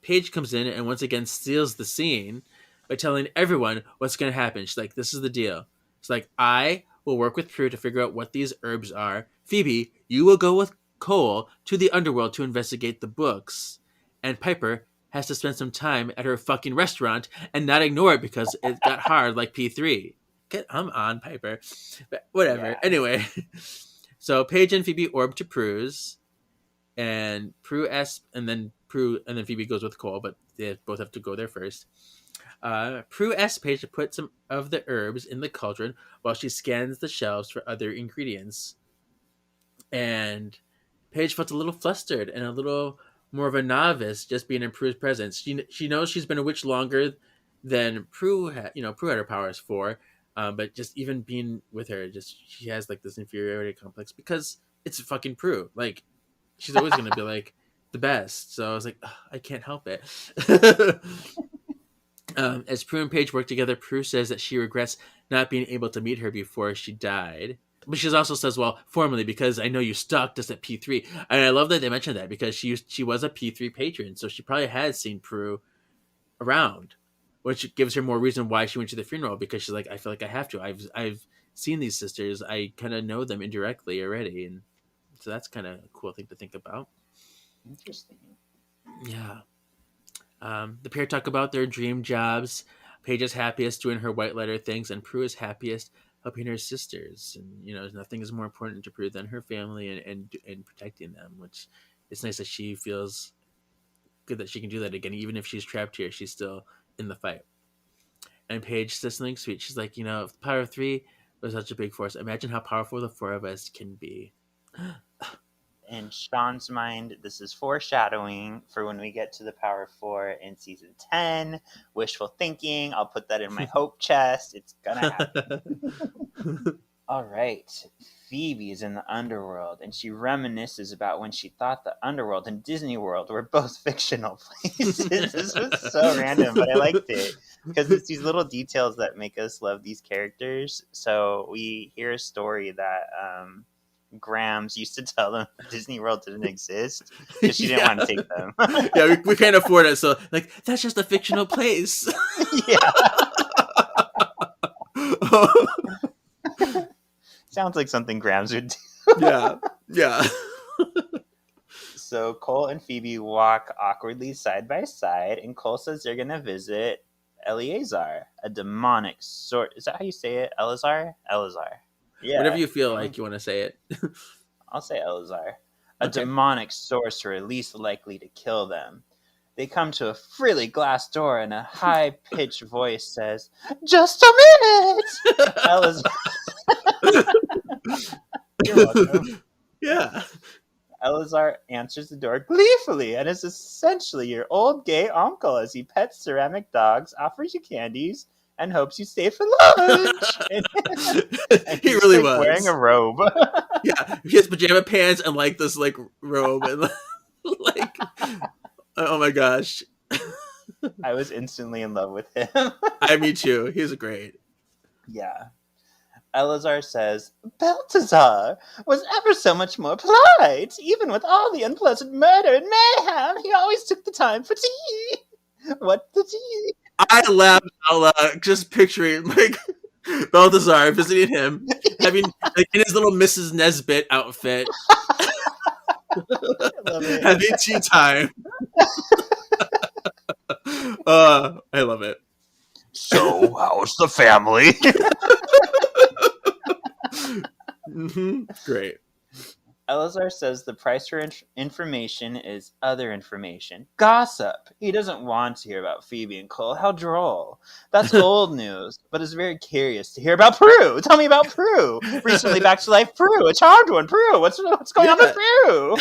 Paige comes in and once again steals the scene by telling everyone what's going to happen. She's like, this is the deal. It's like, I will work with Prue to figure out what these herbs are. Phoebe, you will go with Cole to the underworld to investigate the books. And Piper has to spend some time at her fucking restaurant and not ignore it because it got hard like P3. I'm on, Piper. But whatever. Yeah. Anyway, so Paige and Phoebe orb to Prue's. And Prue asks, and then Phoebe goes with Cole, but they both have to go there first. Prue asks Paige to put some of the herbs in the cauldron while she scans the shelves for other ingredients. And Paige felt a little flustered and a little more of a novice just being in Prue's presence. She knows she's been a witch longer than Prue had. Prue had her powers for, but just even being with her, she has this inferiority complex because it's fucking Prue. She's always going to be the best. So I was like, I can't help it. As Prue and Paige work together, Prue says that she regrets not being able to meet her before she died. But she also says, well, formally, because I know you stalked us at P3. And I love that they mentioned that because she was a P3 patron. So she probably had seen Prue around, which gives her more reason why she went to the funeral, because she's like, I feel like I have to. I've seen these sisters. I kind of know them indirectly already. And so that's kind of a cool thing to think about. Interesting. Yeah. The pair talk about their dream jobs. Paige is happiest doing her white letter things, and Prue is happiest helping her sisters. And nothing is more important to Prue than her family and protecting them. Which it's nice that she feels good that she can do that again, even if she's trapped here. She's still in the fight. And Paige says something sweet. She's like, if the power of three was such a big force, imagine how powerful the four of us can be. In Sean's mind, this is foreshadowing for when we get to the Power of Four in season 10. Wishful thinking. I'll put that in my hope chest. It's gonna happen. All right. Phoebe is in the underworld, and she reminisces about when she thought the underworld and Disney World were both fictional places. This was so random, but I liked it because it's these little details that make us love these characters. So we hear a story that Grams used to tell them Disney World didn't exist because she didn't want to take them. Yeah, we can't afford it, so that's just a fictional place. Yeah. Sounds like something Grams would do. Yeah. So Cole and Phoebe walk awkwardly side by side, and Cole says they're going to visit Eleazar, a demonic sort. Is that how you say it? Eleazar? Yeah. Whatever you feel like you want to say it. I'll say Eleazar. A demonic sorcerer least likely to kill them. They come to a frilly glass door, and a high-pitched voice says, "Just a minute!" Eleazar. You're welcome. Yeah. Eleazar answers the door gleefully and is essentially your old gay uncle as he pets ceramic dogs, offers you candies, and hopes you stay for lunch. and He really was wearing a robe. Yeah, he has pajama pants and this robe and oh my gosh. I was instantly in love with him. Me too. He's great. Yeah. Eleazar says, Balthazar was ever so much more polite. Even with all the unpleasant murder and mayhem, he always took the time for tea. What the tea? I laughed out loud just picturing Balthazar visiting him, having in his little Mrs. Nesbit outfit, having tea time. I love it. So, how's the family? Great. Eleazar says the price for information is other information. Gossip. He doesn't want to hear about Phoebe and Cole. How droll. That's old news, but is very curious to hear about Prue. Tell me about Prue. Recently back to life Prue, a charmed one. Prue, what's going on with Prue?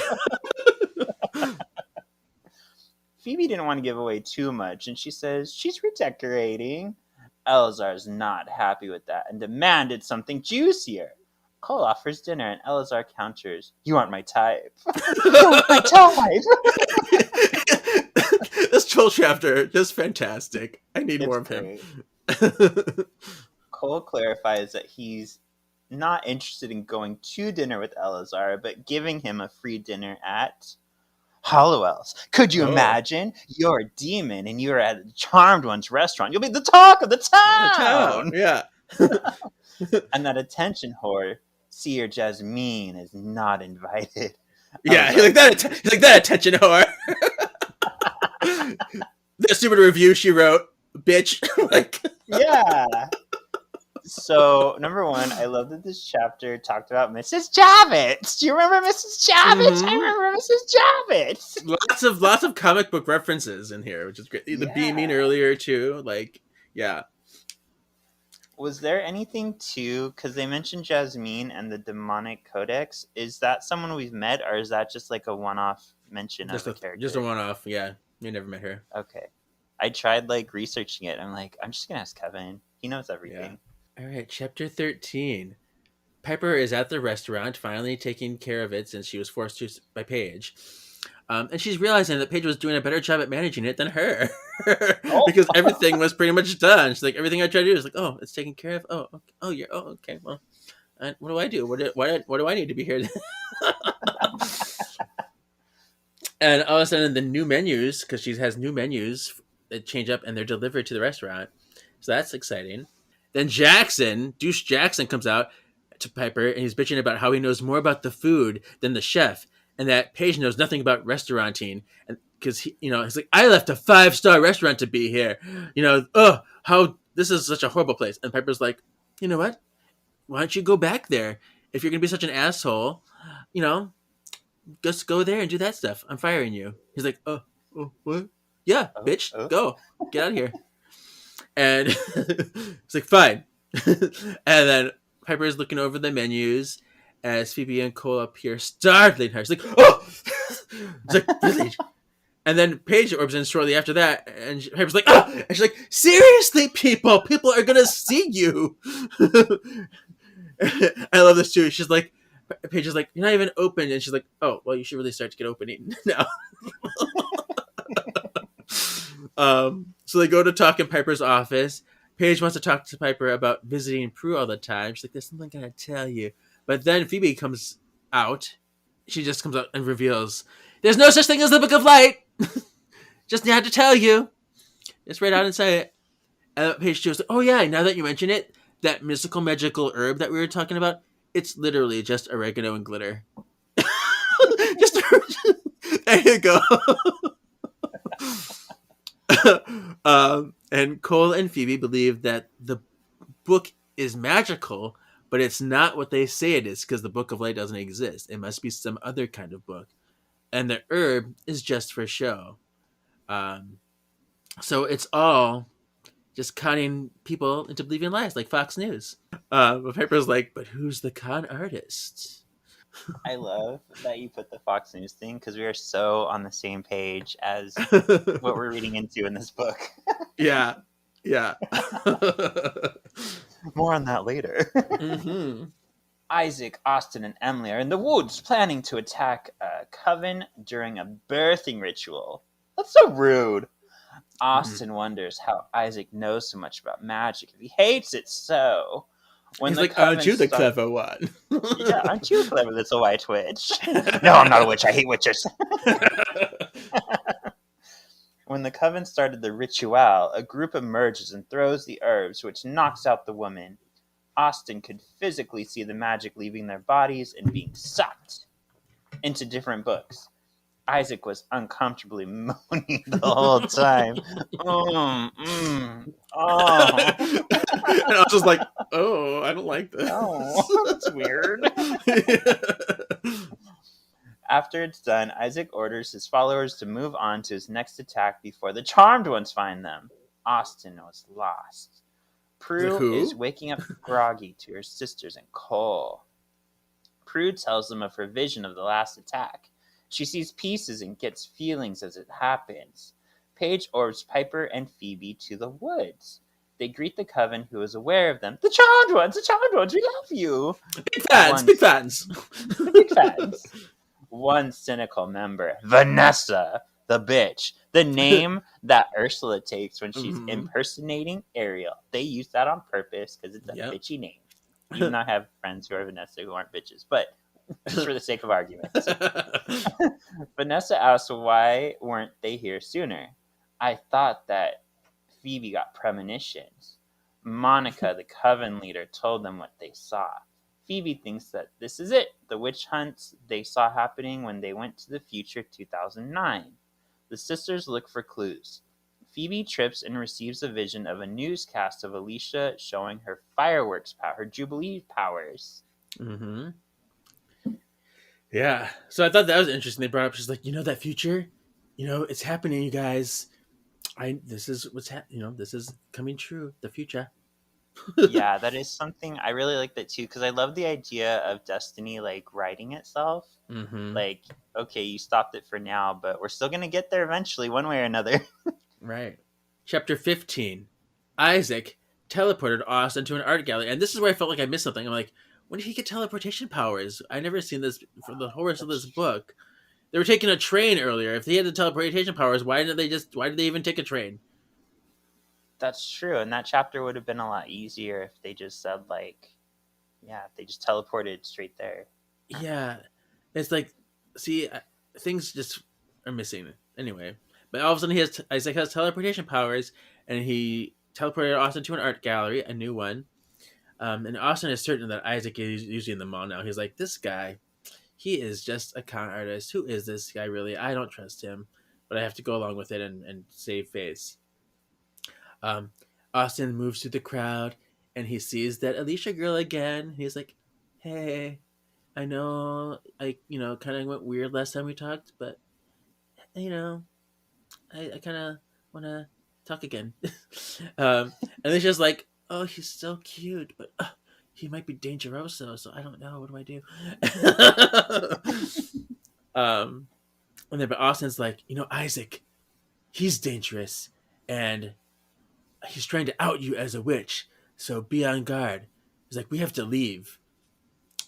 Phoebe didn't want to give away too much, and she says she's redecorating. Eleazar's not happy with that and demanded something juicier. Cole offers dinner, and Eleazar counters, "You aren't my type." You aren't my type. This troll chapter, just fantastic. I need more of him. Cole clarifies that he's not interested in going to dinner with Eleazar, but giving him a free dinner at Hollowell's. Could you imagine? You're a demon, and you're at a Charmed One's restaurant. You'll be the talk of the town. Yeah. And that attention whore, Seer Jasmine, is not invited. Yeah, he's like that attention whore. The stupid review she wrote, bitch. Yeah. So, number one, I love that this chapter talked about Mrs. Javits. Do you remember Mrs. Javits? I remember Mrs. Javits. Lots of comic book references in here, which is great. The beaming earlier too, yeah. Was there anything too, because they mentioned Jasmine and the demonic codex, is that someone we've met, or is that just a one-off mention of a character? Just a one-off, yeah. You never met her. Okay. I tried researching it. I'm just going to ask Kevin. He knows everything. Yeah. All right, chapter 13. Piper is at the restaurant, finally taking care of it since she was forced to by Paige. And she's realizing that Paige was doing a better job at managing it than her. Because everything was pretty much done. She's like, everything I try to do is it's taken care of. Okay, well, what do I do? What do I need to be here? And all of a sudden, the new menus, because she has new menus that change up and they're delivered to the restaurant. So that's exciting. Then Douche Jackson comes out to Piper, and he's bitching about how he knows more about the food than the chef, and that Paige knows nothing about restauranting, and because he's like, I left a 5-star restaurant to be here. Oh, how this is such a horrible place. And Piper's like, you know what? Why don't you go back there? If you're gonna be such an asshole, just go there and do that stuff. I'm firing you. He's like, oh, what? Yeah, Oh, bitch, oh. go, get out of here. And it's like, fine. And then Piper is looking over the menus as Phoebe and Cole appear startling her. She's like, oh! It's like, really? And then Paige orbs in shortly after that, and Piper's like, oh! And she's like, seriously, people are gonna see you. I love this too. She's like, Paige is like, you're not even open, and she's like, oh, well, you should really start to get opening now. So they go to talk in Piper's office. Paige wants to talk to Piper about visiting Prue all the time. She's like, there's something I gotta tell you. But then Phoebe comes out. She just comes out and reveals, there's no such thing as the Book of Light. Just had to tell you. Just right out and say it. And Paige was like, oh yeah, now that you mention it, that mystical magical herb that we were talking about, it's literally just oregano and glitter. Just there you go. And Cole and Phoebe believe that the book is magical, but it's not what they say it is, because the Book of Light doesn't exist. It must be some other kind of book. And the herb is just for show. So it's all just conning people into believing lies, like Fox News. But Piper's like, but who's the con artist? I love that you put the Fox News thing, because we are so on the same page as what we're reading into in this book. Yeah. More on that later. Mm-hmm. Isaac, Austin, and Emily are in the woods planning to attack a coven during a birthing ritual. That's so rude. Austin wonders how Isaac knows so much about magic if he hates it so. He's like, aren't you the clever one? Yeah, aren't you a clever little white witch? No, I'm not a witch. I hate witches. When the coven started the ritual, a group emerges and throws the herbs, which knocks out the woman. Austin could physically see the magic leaving their bodies and being sucked into different books. Isaac was uncomfortably moaning the whole time. Oh. And I was just like, oh, I don't like this. Oh, that's weird. After it's done, Isaac orders his followers to move on to his next attack before the Charmed Ones find them. Austin was lost. Prue is waking up groggy to her sisters and Cole. Prue tells them of her vision of the last attack. She sees pieces and gets feelings as it happens. Paige orbs Piper and Phoebe to the woods. They greet the coven, who is aware of them. The Charmed Ones, we love you. Big fans. Big fans. One cynical member, Vanessa, the bitch, the name that Ursula takes when she's impersonating Ariel. They use that on purpose because it's a bitchy name. Even though I have friends who are Vanessa who aren't bitches, but just for the sake of argument. Vanessa asks, why weren't they here sooner? I thought that Phoebe got premonitions. Monica, the coven leader, told them what they saw. Phoebe thinks that this is it, the witch hunts they saw happening when they went to the future 2009. The sisters look for clues. Phoebe trips and receives a vision of a newscast of Alicia showing her fireworks power, her Jubilee powers. Mm-hmm. Yeah. So I thought that was interesting. They brought up, she's like, that future? It's happening, you guys. This is what's this is coming true, the future. Yeah, that is something I really like that too, because I love the idea of destiny writing itself. Like, okay, you stopped it for now, but we're still gonna get there eventually, one way or another. Right. Chapter 15. Isaac teleported Austin to an art gallery, and this is where I felt like I missed something. I'm like, when did he get teleportation powers? I never seen this for the whole rest of this book. They were taking a train earlier. If they had the teleportation powers, why did they even take a train? That's true, and that chapter would have been a lot easier if they just said if they just teleported straight there. Yeah, it's like, see, things just are missing anyway. But all of a sudden, Isaac has teleportation powers, and he teleported Austin to an art gallery, a new one. And Austin is certain that Isaac is using them all now. He's like, this guy, he is just a con artist. Who is this guy really? I don't trust him. but I have to go along with it and save face. Um, Austin moves through the crowd and he sees that Alicia girl again. He's like, "Hey, I know I kind of went weird last time we talked, but you know I kind of want to talk again." And Alicia's like, "Oh, he's so cute, but he might be dangeroso, so I don't know. What do I do?" And then but Austin's like, Isaac, he's dangerous, and he's trying to out you as a witch, so be on guard. He's like, we have to leave.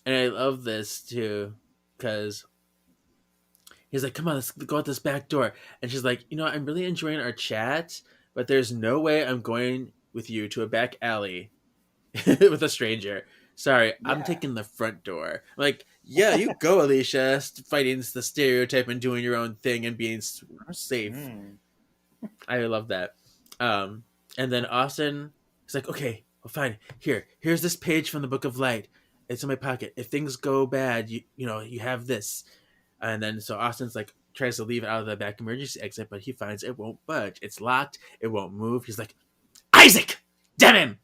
And I love this too, because he's like, come on, let's go out this back door. And she's like, I'm really enjoying our chat, but there's no way I'm going with you to a back alley with a stranger. Sorry, I'm taking the front door. I'm like, yeah, you go, Alicia, fighting the stereotype and doing your own thing and being safe. I love that. And then Austin is like, okay, well, fine. Here's this page from the Book of Light. It's in my pocket. If things go bad, you have this. And then so Austin's like tries to leave out of the back emergency exit, but he finds it won't budge. It's locked. It won't move. He's like, Isaac, damn him!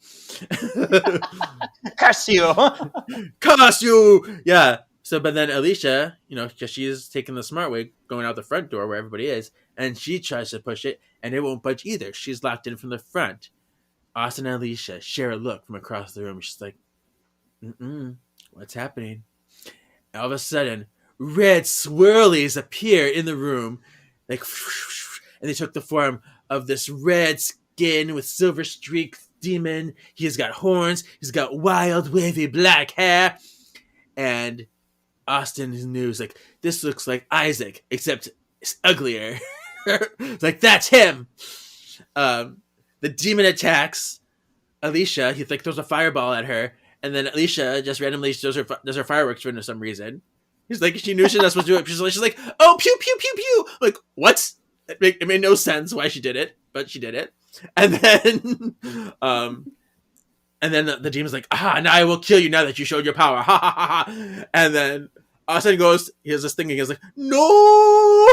Curse you! Curse you! Yeah. So, but then Alicia, because she's taking the smart way, going out the front door where everybody is, and she tries to push it, and it won't budge either. She's locked in from the front. Austin and Alicia share a look from across the room. She's like, what's happening? And all of a sudden, red swirlies appear in the room, like, and they took the form of this red skin with silver streaked demon. He's got horns. He's got wild, wavy black hair. And Austin knew, like, this looks like Isaac, except it's uglier. Like, that's him. The demon attacks Alicia. He throws a fireball at her, and then Alicia just randomly does her fireworks for some reason. He's like, she knew she was not supposed to do it. She's like, oh, pew pew pew pew. Like, what? It made no sense why she did it, but she did it. And then, the demon's like, now I will kill you now that you showed your power. Ha ha ha ha. And then Austin goes, he has this thing, and he's like, no.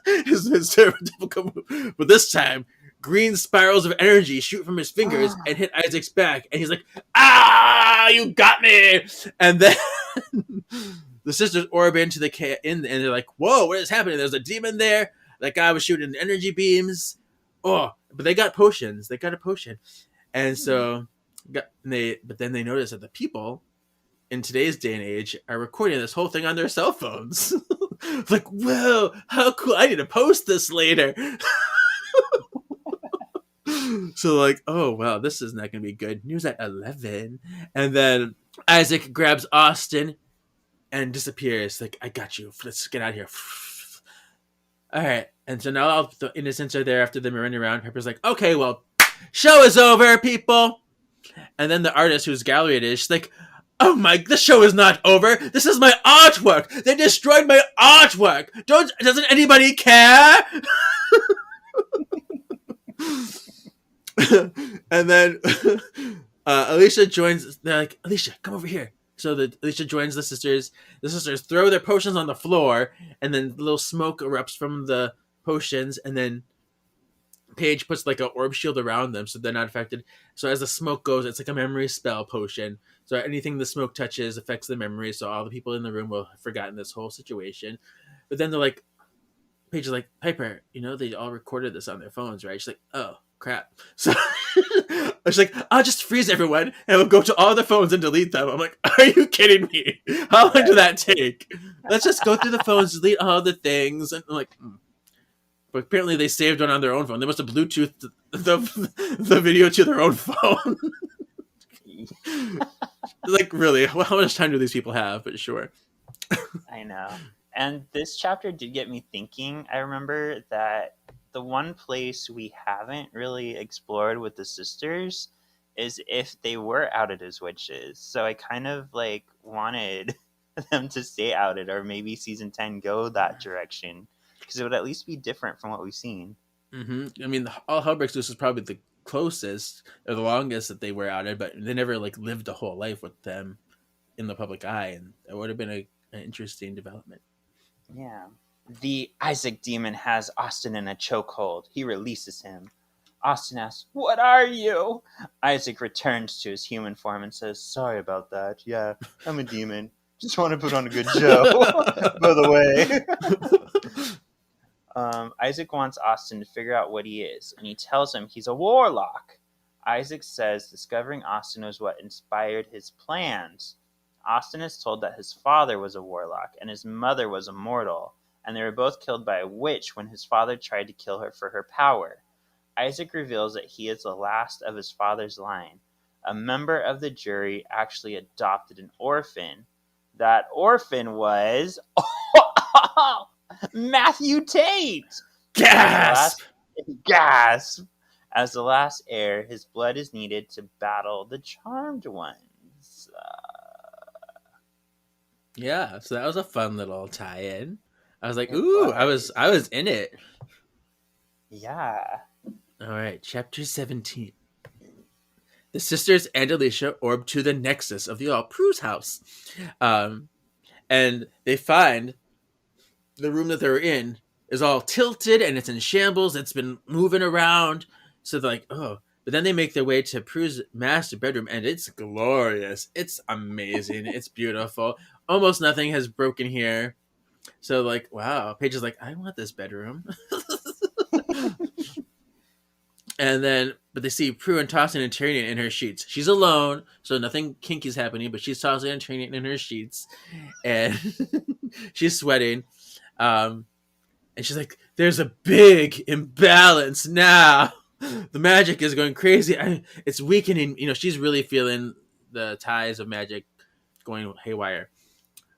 His terrible difficult move. But this time, green spirals of energy shoot from his fingers and hit Isaac's back, and he's like, you got me. And then the sisters orb into and they're like, whoa, what is happening? There's a demon there. That guy was shooting energy beams. Oh, but they got potions. They got a potion. And so, but then they notice that the people in today's day and age are recording this whole thing on their cell phones. Like, whoa, how cool. I need to post this later. So like, oh, wow, this is not going to be good. News at 11. And then Isaac grabs Austin and disappears. Like, I got you. Let's get out of here. All right. And so now all the innocents are there after them running around. Pepper's like, okay, well, show is over, people. And then the artist whose gallery it is, she's like, oh my, the show is not over. This is my artwork. They destroyed my artwork. Doesn't anybody care? And then Alicia joins. They're like, Alicia, come over here. So Alicia joins the sisters. The sisters throw their potions on the floor, and then little smoke erupts from the potions, and then Paige puts like an orb shield around them so they're not affected. So as the smoke goes, it's like a memory spell potion. So anything the smoke touches affects the memory, so all the people in the room will have forgotten this whole situation. But then they're like, Paige is like, Piper, they all recorded this on their phones, right? She's like, oh, crap. So she's like, I'll just freeze everyone and we'll go to all the phones and delete them. I'm like, are you kidding me? How long did that take? Let's just go through the phones, delete all the things. And I'm like, But apparently they saved one on their own phone. They must have Bluetooth the video to their own phone. Like, really, how much time do these people have? But sure. I know. And this chapter did get me thinking. I remember that the one place we haven't really explored with the sisters is if they were outed as witches. So I kind of like wanted them to stay outed, or maybe season 10 go that direction, because it would at least be different from what we've seen. Mm-hmm. I mean, All Hell Breaks Loose is probably the closest or the longest that they were outed, but they never like lived a whole life with them in the public eye, and it would have been an interesting development. Yeah. The Isaac demon has Austin in a chokehold. He releases him. Austin asks, "What are you?" Isaac returns to his human form and says, "Sorry about that. Yeah, I'm a demon. Just want to put on a good show, by the way." Isaac wants Austin to figure out what he is, and he tells him he's a warlock. Isaac says discovering Austin was what inspired his plans. Austin is told that his father was a warlock and his mother was immortal, and they were both killed by a witch when his father tried to kill her for her power. Isaac reveals that he is the last of his father's line. A member of the jury actually adopted an orphan. That orphan was Matthew Tate. Gasp! Gasp! As the last heir, his blood is needed to battle the Charmed Ones. Yeah, so that was a fun little tie-in. I was like, It ooh, was. I was in it. Yeah. All right, chapter 17. The sisters and Alicia orb to the nexus of the all Prue's house. And they find the room that they're in is all tilted and it's in shambles. It's been moving around. So they're like, oh. But then they make their way to Prue's master bedroom and it's glorious. It's amazing. It's beautiful. Almost nothing has broken here. So like, wow. Paige is like, I want this bedroom. And then, but they see Prue and tossing and turning in her sheets. She's alone, so nothing kinky is happening, but she's tossing and turning in her sheets. And she's sweating. And she's like, there's a big imbalance now. The magic is going crazy. It's weakening. You know, she's really feeling the ties of magic going haywire.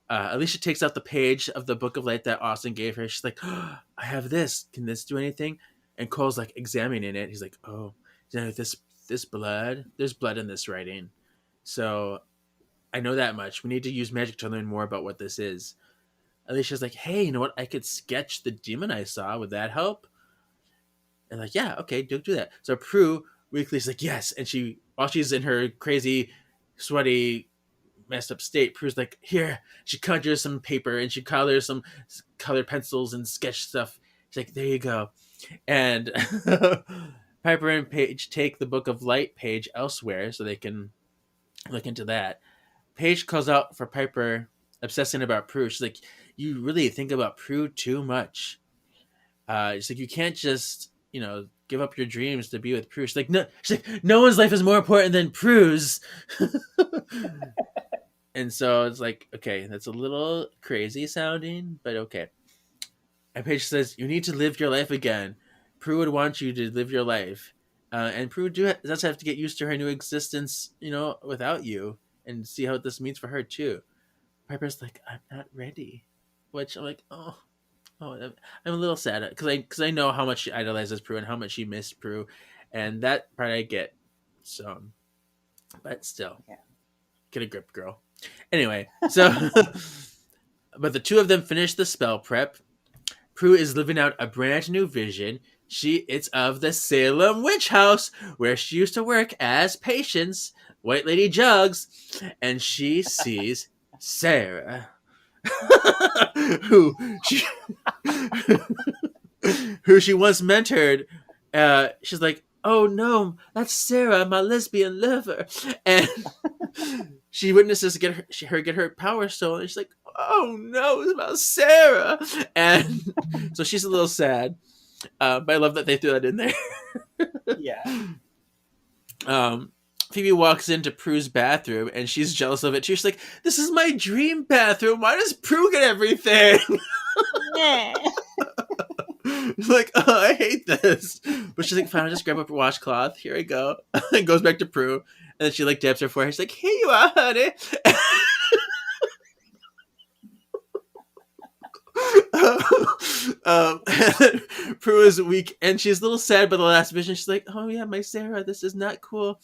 Alicia takes out the page of the Book of Light that Austin gave her. She's like, oh, I have this. Can this do anything? And Cole's like examining it. He's like, oh, you know, this blood, there's blood in this writing. So I know that much. We need to use magic to learn more about what this is. Alicia's like, hey, you know what? I could sketch the demon I saw. Would that help? And like, yeah, okay, do that. So Prue weakly's like, yes. And she, while she's in her crazy, sweaty, messed up state, Prue's like, here. She conjures some paper and she colors some colored pencils and sketch stuff. She's like, there you go. And Piper and Paige take the Book of Light page elsewhere so they can look into that. Paige calls out for Piper obsessing about Prue. She's like, you really think about Prue too much. She's like, you can't just, you know, give up your dreams to be with Prue. She's like, no one's life is more important than Prue's. And so it's like, okay, that's a little crazy sounding, but okay. And Paige says, you need to live your life again. Prue would want you to live your life. And Prue does have to get used to her new existence, you know, without you. And see how this means for her, too. Piper's like, I'm not ready. Which I'm like, oh, I'm a little sad. Because I know how much she idolizes Prue and how much she missed Prue. And that part I get. So, but still. Yeah. Get a grip, girl. Anyway, so, but the two of them finish the spell prep. Prue is living out a brand new vision. It's of the Salem witch house where she used to work as Patience, White Lady Jugs, and she sees Sarah, who she who she once mentored. She's like, "Oh no, that's Sarah, my lesbian lover," and she witnesses her get her power stolen. And she's like, oh no, it's about Sarah. And so she's a little sad. But I love that they threw that in there. Yeah. Phoebe walks into Prue's bathroom and she's jealous of it. She's like, this is my dream bathroom. Why does Prue get everything? Like, oh, I hate this. But she's like, fine, I'll just grab up a washcloth. Here I go. And goes back to Prue. And then she like dabs her forehead. She's like, here you are, honey. Prue is weak and she's a little sad by the last vision. She's like, oh yeah, my Sarah, this is not cool.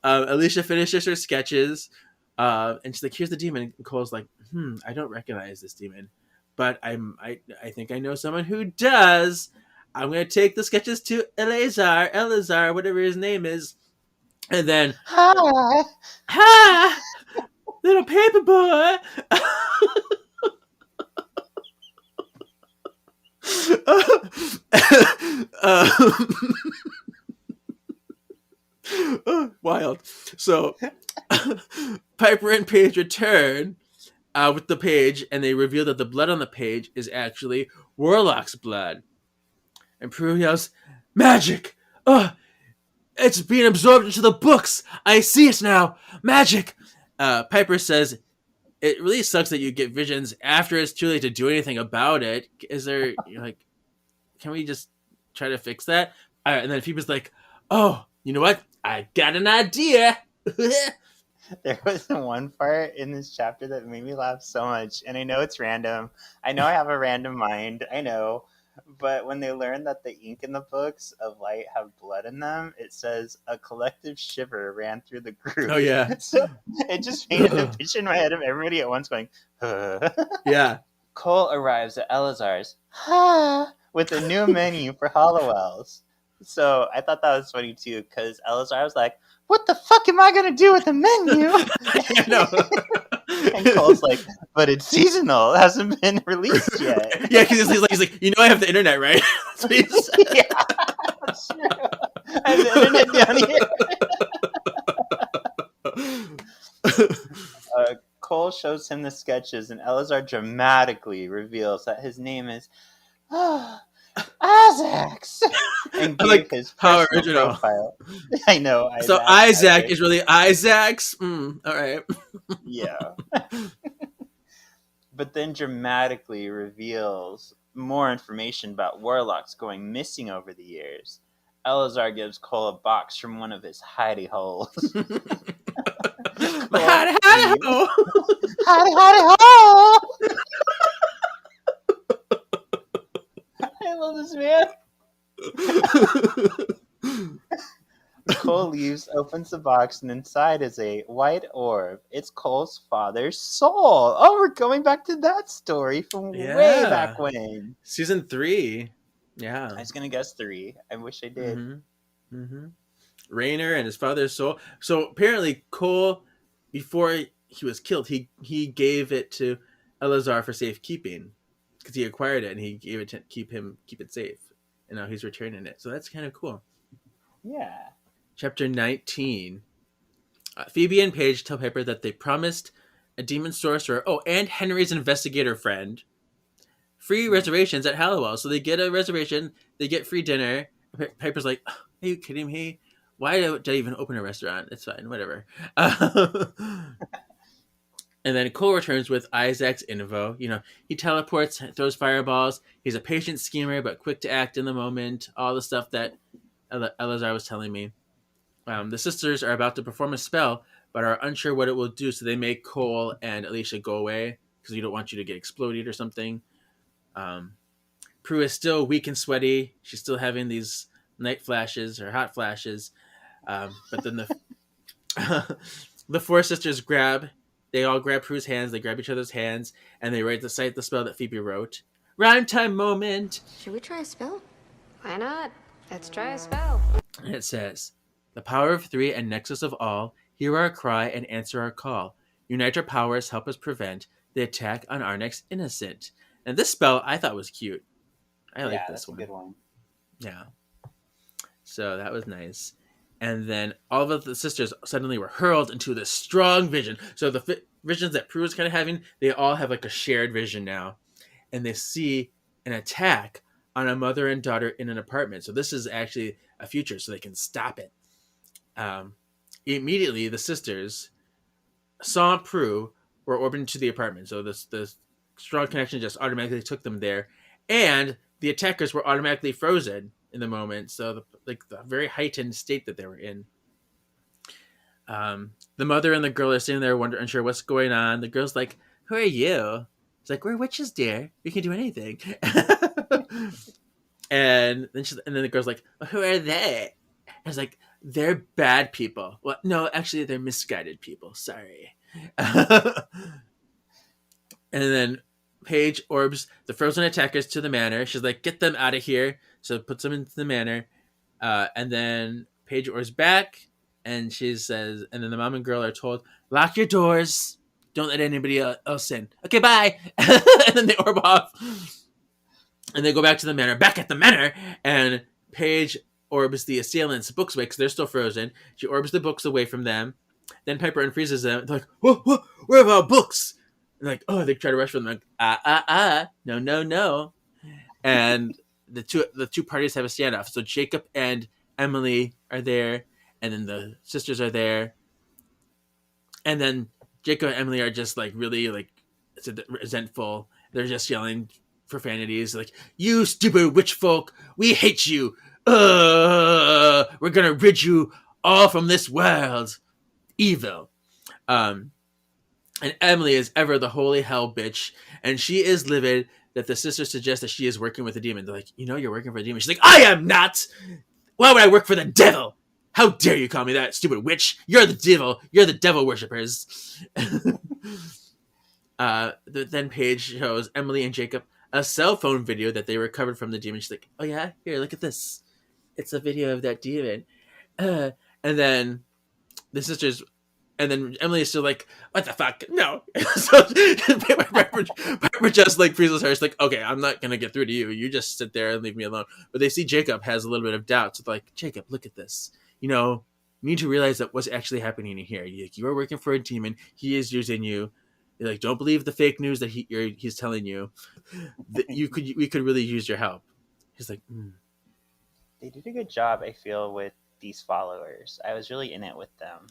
Alicia finishes her sketches and she's like, here's the demon. And Cole's like, I don't recognize this demon, but I think I know someone who does. I'm gonna take the sketches to Eleazar, whatever his name is, and then hi little paper boy. Wild. So Piper and Paige return with the page, and they reveal that the blood on the page is actually Warlock's blood. And Prue yells, "Magic! It's being absorbed into the books! I see it now! Magic!" Piper says, "It really sucks that you get visions after it's too late to do anything about it. Is there, like, can we just try to fix that?" And then Phoebe's like, "Oh, you know what? I got an idea." There was one part in this chapter that made me laugh so much, and I know it's random. I know I have a random mind. I know. But when they learn that the ink in the books of light have blood in them, it says a collective shiver ran through the group. Oh, yeah. So it just painted a picture in my head of everybody at once going, Yeah. Cole arrives at Elazar's with a new menu for Hollowells. So I thought that was funny too, because Elazar was like, "What the fuck am I gonna do with the menu?" I know. And Cole's like, "But it's seasonal; it hasn't been released yet." Yeah, because he's like, "You know, I have the internet, right?" That's what he said. Yeah, that's true. I have the internet down here. Cole shows him the sketches, and Elazar dramatically reveals that his name is Isaacs. And I like his how personal original. profile. I know. So Isaac is really Isaac's. All right. Yeah. But then dramatically reveals more information about warlocks going missing over the years. Elazar gives Cole a box from one of his hidey holes. My hidey hole. Hidey hole! I love this man. Cole leaves, opens the box, and inside is a white orb. It's Cole's father's soul. Oh, we're going back to that story from way back when. Season 3. Yeah. I was going to guess 3. I wish I did. Mm-hmm. Mm-hmm. Rainer and his father's soul. So apparently Cole, before he was killed, he gave it to Elazar for safekeeping because he acquired it and he gave it to keep it safe. And now he's returning it. So that's kind of cool. Yeah. Chapter 19. Phoebe and Paige tell Piper that they promised a demon sorcerer, and Henry's investigator friend, free reservations at Hallowell. So they get a reservation, they get free dinner. Piper's like, "Are you kidding me? Why did I even open a restaurant? It's fine, whatever." And then Cole returns with Isaac's info. You know, he teleports, throws fireballs. He's a patient schemer, but quick to act in the moment. All the stuff that Elazar was telling me. The sisters are about to perform a spell, but are unsure what it will do, so they make Cole and Alicia go away because we don't want you to get exploded or something. Prue is still weak and sweaty. She's still having these night flashes or hot flashes. But then the four sisters they all grab Prue's hands, they grab each other's hands, and they recite the spell that Phoebe wrote. Rhyme time moment! Should we try a spell? Why not? Let's try a spell. And it says, "The power of 3 and nexus of all, hear our cry and answer our call. Unite our powers, help us prevent the attack on our next innocent." And this spell I thought was cute. I like this one. That's a good one. Yeah. So that was nice. And then all of the sisters suddenly were hurled into this strong vision. So the visions that Prue was kind of having, they all have like a shared vision now. And they see an attack on a mother and daughter in an apartment. So this is actually a future, so they can stop it. Immediately, the sisters saw Prue were orbiting to the apartment. So the strong connection just automatically took them there. And the attackers were automatically frozen in the moment. So the very heightened state that they were in. The mother and the girl are sitting there unsure what's going on. The girl's like, "Who are you?" It's like, "We're witches, dear. We can do anything." and then the girl's like, "Who are they?" And it's like, "They're bad people." Well, no, actually, they're misguided people. Sorry. And then Paige orbs the frozen attackers to the manor. She's like, "Get them out of here." So puts them into the manor. And then Paige orbs back, and she says, and then the mom and girl are told, "Lock your doors. Don't let anybody else in." Okay, bye. And then they orb off. And they go back to the manor, back at the manor, and Paige orbs the assailants' books away because they're still frozen. She orbs the books away from them. Then Piper unfreezes them. They're like, whoa, where are our books? And like, oh, they try to rush for them. Like, no, no, no. And the two parties have a standoff. So Jacob and Emily are there, and then the sisters are there. And then Jacob and Emily are just like really like resentful. They're just yelling profanities like, "You stupid witch folk, we hate you. We're gonna rid you all from this world, evil." And Emily is ever the holy hell bitch, and she is livid that the sisters suggest that she is working with a demon. They're like, you're working for a demon. She's like, I am not. Why would I work for the devil? How dare you call me that, stupid witch? You're the devil. You're the devil worshippers. Then Paige shows Emily and Jacob a cell phone video that they recovered from the demon. She's like, oh yeah? Here, look at this. It's a video of that demon. And then the sisters... And then Emily is still like, what the fuck? No. So Piper just like freezes her. It's like, okay, I'm not going to get through to you. You just sit there and leave me alone. But they see Jacob has a little bit of doubt. So they're like, Jacob, look at this. You need to realize that what's actually happening here. You are working for a demon. He is using you. You're like, don't believe the fake news that he's telling you. We could really use your help. He's like, They did a good job, I feel, with these followers. I was really in it with them.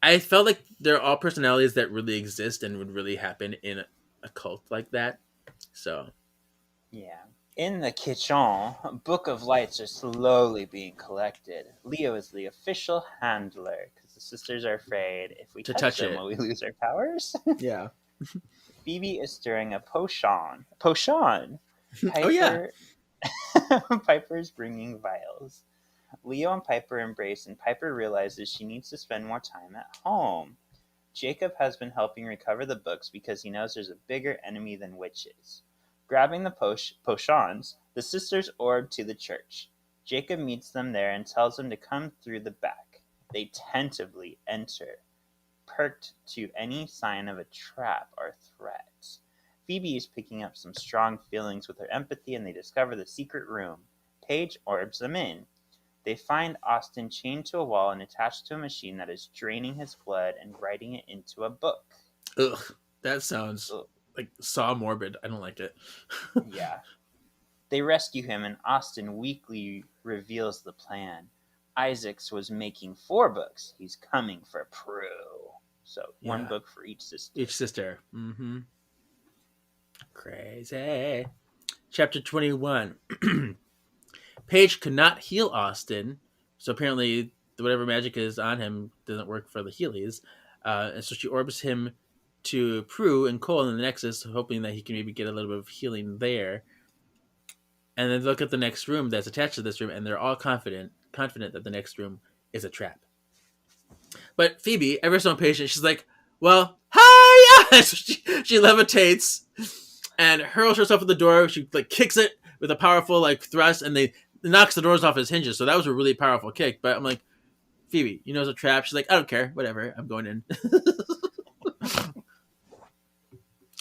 I felt like they're all personalities that really exist and would really happen in a cult like that. So, yeah. In the kitchen, Book of Lights are slowly being collected. Leo is the official handler because the sisters are afraid if we touch them, will we lose our powers? Yeah. Phoebe is stirring a potion. Potion! Piper, Oh, yeah. Piper is bringing vials. Leo and Piper embrace, and Piper realizes she needs to spend more time at home. Jacob has been helping recover the books because he knows there's a bigger enemy than witches. Grabbing the potions, the sisters orb to the church. Jacob meets them there and tells them to come through the back. They tentatively enter, perked to any sign of a trap or threat. Phoebe is picking up some strong feelings with her empathy, and they discover the secret room. Paige orbs them in. They find Austin chained to a wall and attached to a machine that is draining his blood and writing it into a book. Ugh, that sounds like Saw morbid. I don't like it. Yeah. They rescue him, and Austin weakly reveals the plan. Isaacs was making 4 books. He's coming for Prue. So, one book for each sister. Each sister. Mm-hmm. Crazy. Chapter 21. Paige could not heal Austin, so apparently whatever magic is on him doesn't work for the Heelys. And so she orbs him to Prue and Cole in the Nexus, hoping that he can maybe get a little bit of healing there. And then look at the next room that's attached to this room, and they're all confident that the next room is a trap. But Phoebe, ever so impatient, she's like, well, hi! So she levitates and hurls herself at the door. She like kicks it with a powerful like thrust, and they knocks the doors off its hinges. So that was a really powerful kick. But I'm like, Phoebe, it's a trap. She's like, I don't care, whatever, I'm going in.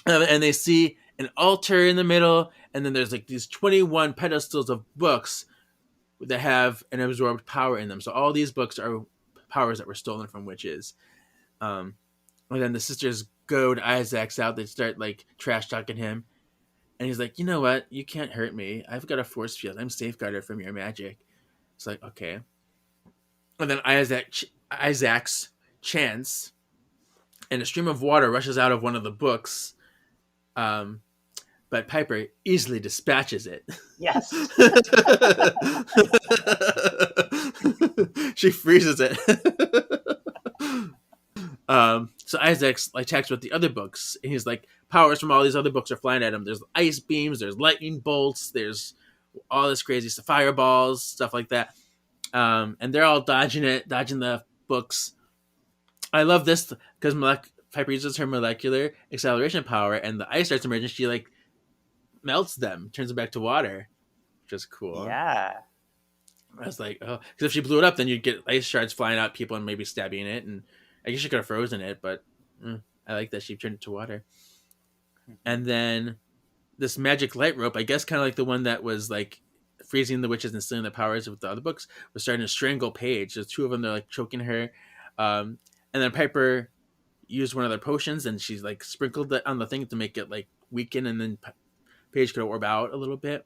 And they see an altar in the middle, and then there's like these 21 pedestals of books that have an absorbed power in them. So all these books are powers that were stolen from witches. And then the sisters goad Isaacs out. They start like trash talking him. And he's like, you know what? You can't hurt me. I've got a force field. I'm safeguarded from your magic. It's like, okay. And then Isaac's chants, and a stream of water rushes out of one of the books. But Piper easily dispatches it. Yes. She freezes it. So Isaac's like attacks with the other books, and he's like, powers from all these other books are flying at him. There's ice beams, there's lightning bolts, there's all this crazy stuff, fireballs, stuff like that. And they're all dodging the books. I love this because Piper uses her molecular acceleration power, and the ice starts emerging. She like melts them, turns them back to water, which is cool. Yeah. I was like, oh, because if she blew it up, then you'd get ice shards flying out people and maybe stabbing it. And I guess she could have frozen it, but I like that she turned it to water. And then this magic light rope, I guess kind of like the one that was like freezing the witches and stealing the powers with the other books, was starting to strangle Paige. There's two of them, they're like choking her. And then Piper used one of their potions and she's like sprinkled it on the thing to make it like weaken, and then Paige could orb out a little bit.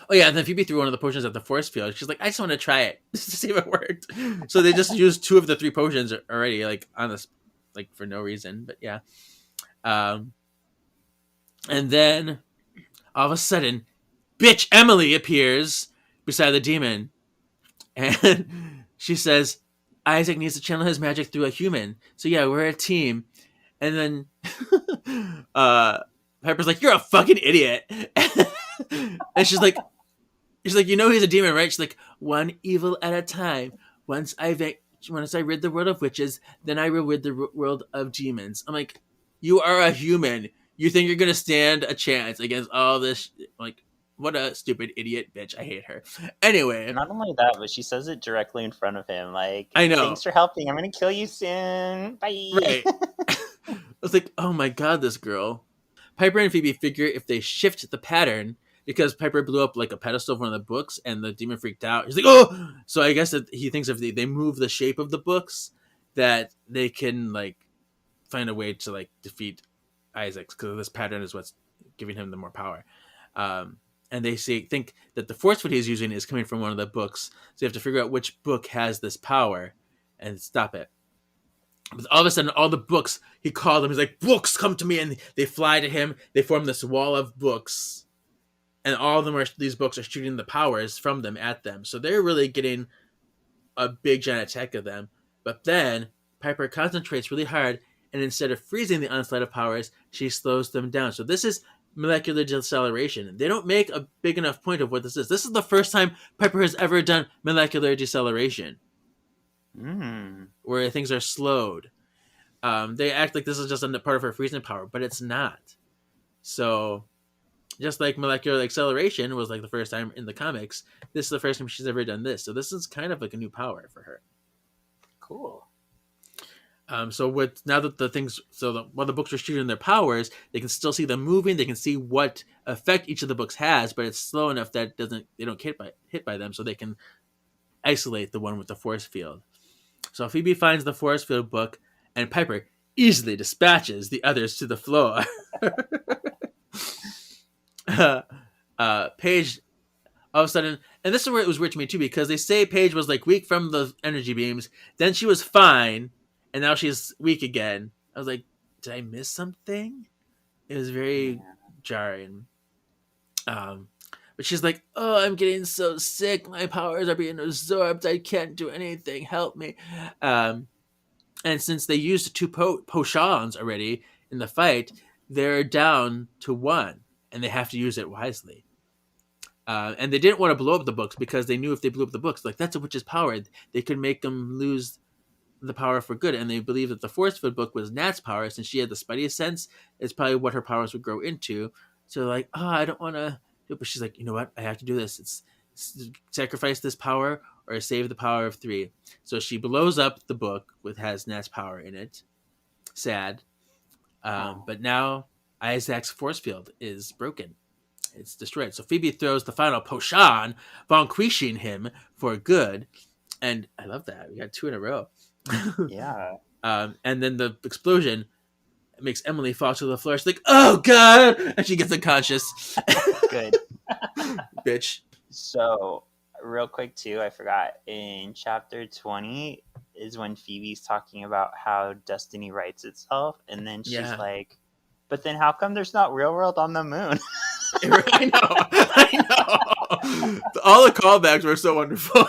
Oh yeah, and then Phoebe threw one of the potions at the force field. She's like, I just want to try it just to see if it worked. So they just used two of the three potions already, like on this, like for no reason. But yeah, and then all of a sudden, bitch Emily appears beside the demon, and she says Isaac needs to channel his magic through a human. So yeah, we're a team. And then Piper's like, "You're a fucking idiot," and she's like, "You know he's a demon, right?" She's like, "One evil at a time. Once I rid the world of witches, then I will rid the world of demons." I'm like, "You are a human. You think you're gonna stand a chance against all this? Like, what a stupid idiot bitch. I hate her." Anyway, Not only that, but she says it directly in front of him. Like, I know. Thanks for helping. I'm gonna kill you soon. Bye. Right. I was like, oh my god, this girl. Piper and Phoebe figure if they shift the pattern, because Piper blew up like a pedestal of one of the books and the demon freaked out. He's like, oh! So I guess that he thinks if they move the shape of the books, that they can like find a way to like defeat Isaac, because this pattern is what's giving him the more power. And they think that the force field he's using is coming from one of the books. So you have to figure out which book has this power and stop it. But all of a sudden, all the books, he called them. He's like, books, come to me. And they fly to him. They form this wall of books. And all of them these books are shooting the powers from them at them. So they're really getting a big giant attack of them. But then Piper concentrates really hard. And instead of freezing the onslaught of powers, she slows them down. So this is molecular deceleration. They don't make a big enough point of what this is. This is the first time Piper has ever done molecular deceleration. Where things are slowed. They act like this is just a part of her freezing power, but it's not. So, just like molecular acceleration was like the first time in the comics, this is the first time she's ever done this. So this is kind of like a new power for her. Cool. So now that while the books are shooting their powers, they can still see them moving. They can see what effect each of the books has, but it's slow enough that they don't get hit by them, so they can isolate the one with the force field. So Phoebe finds the force field book, and Piper easily dispatches the others to the floor. Paige, all of a sudden, and this is where it was weird to me too, because they say Paige was like weak from the energy beams, then she was fine, and now she's weak again. I was like, did I miss something? It was very jarring. But she's like, oh, I'm getting so sick. My powers are being absorbed. I can't do anything. Help me. And since they used two potions already in the fight, they're down to one. And they have to use it wisely. And they didn't want to blow up the books, because they knew if they blew up the books, like, that's a witch's power. They could make them lose the power for good. And they believed that the force field book was Nat's power. Since she had the Spidey sense, it's probably what her powers would grow into. So like, oh, I don't want to... But she's like, you know what? I have to do this. It's sacrifice this power or save the power of 3. So she blows up the book with has Nat's power in it. Sad. But now Isaac's force field is broken. It's destroyed. So Phoebe throws the final potion, vanquishing him for good. And I love that. We got 2 in a row. Yeah. And then the explosion makes Emily fall to the floor. She's like, oh god, and she gets unconscious. Good. Bitch. So real quick too, I forgot, in chapter 20 is when Phoebe's talking about how destiny writes itself, and then she's like, but then how come there's not real world on the moon? I know. All the callbacks were so wonderful.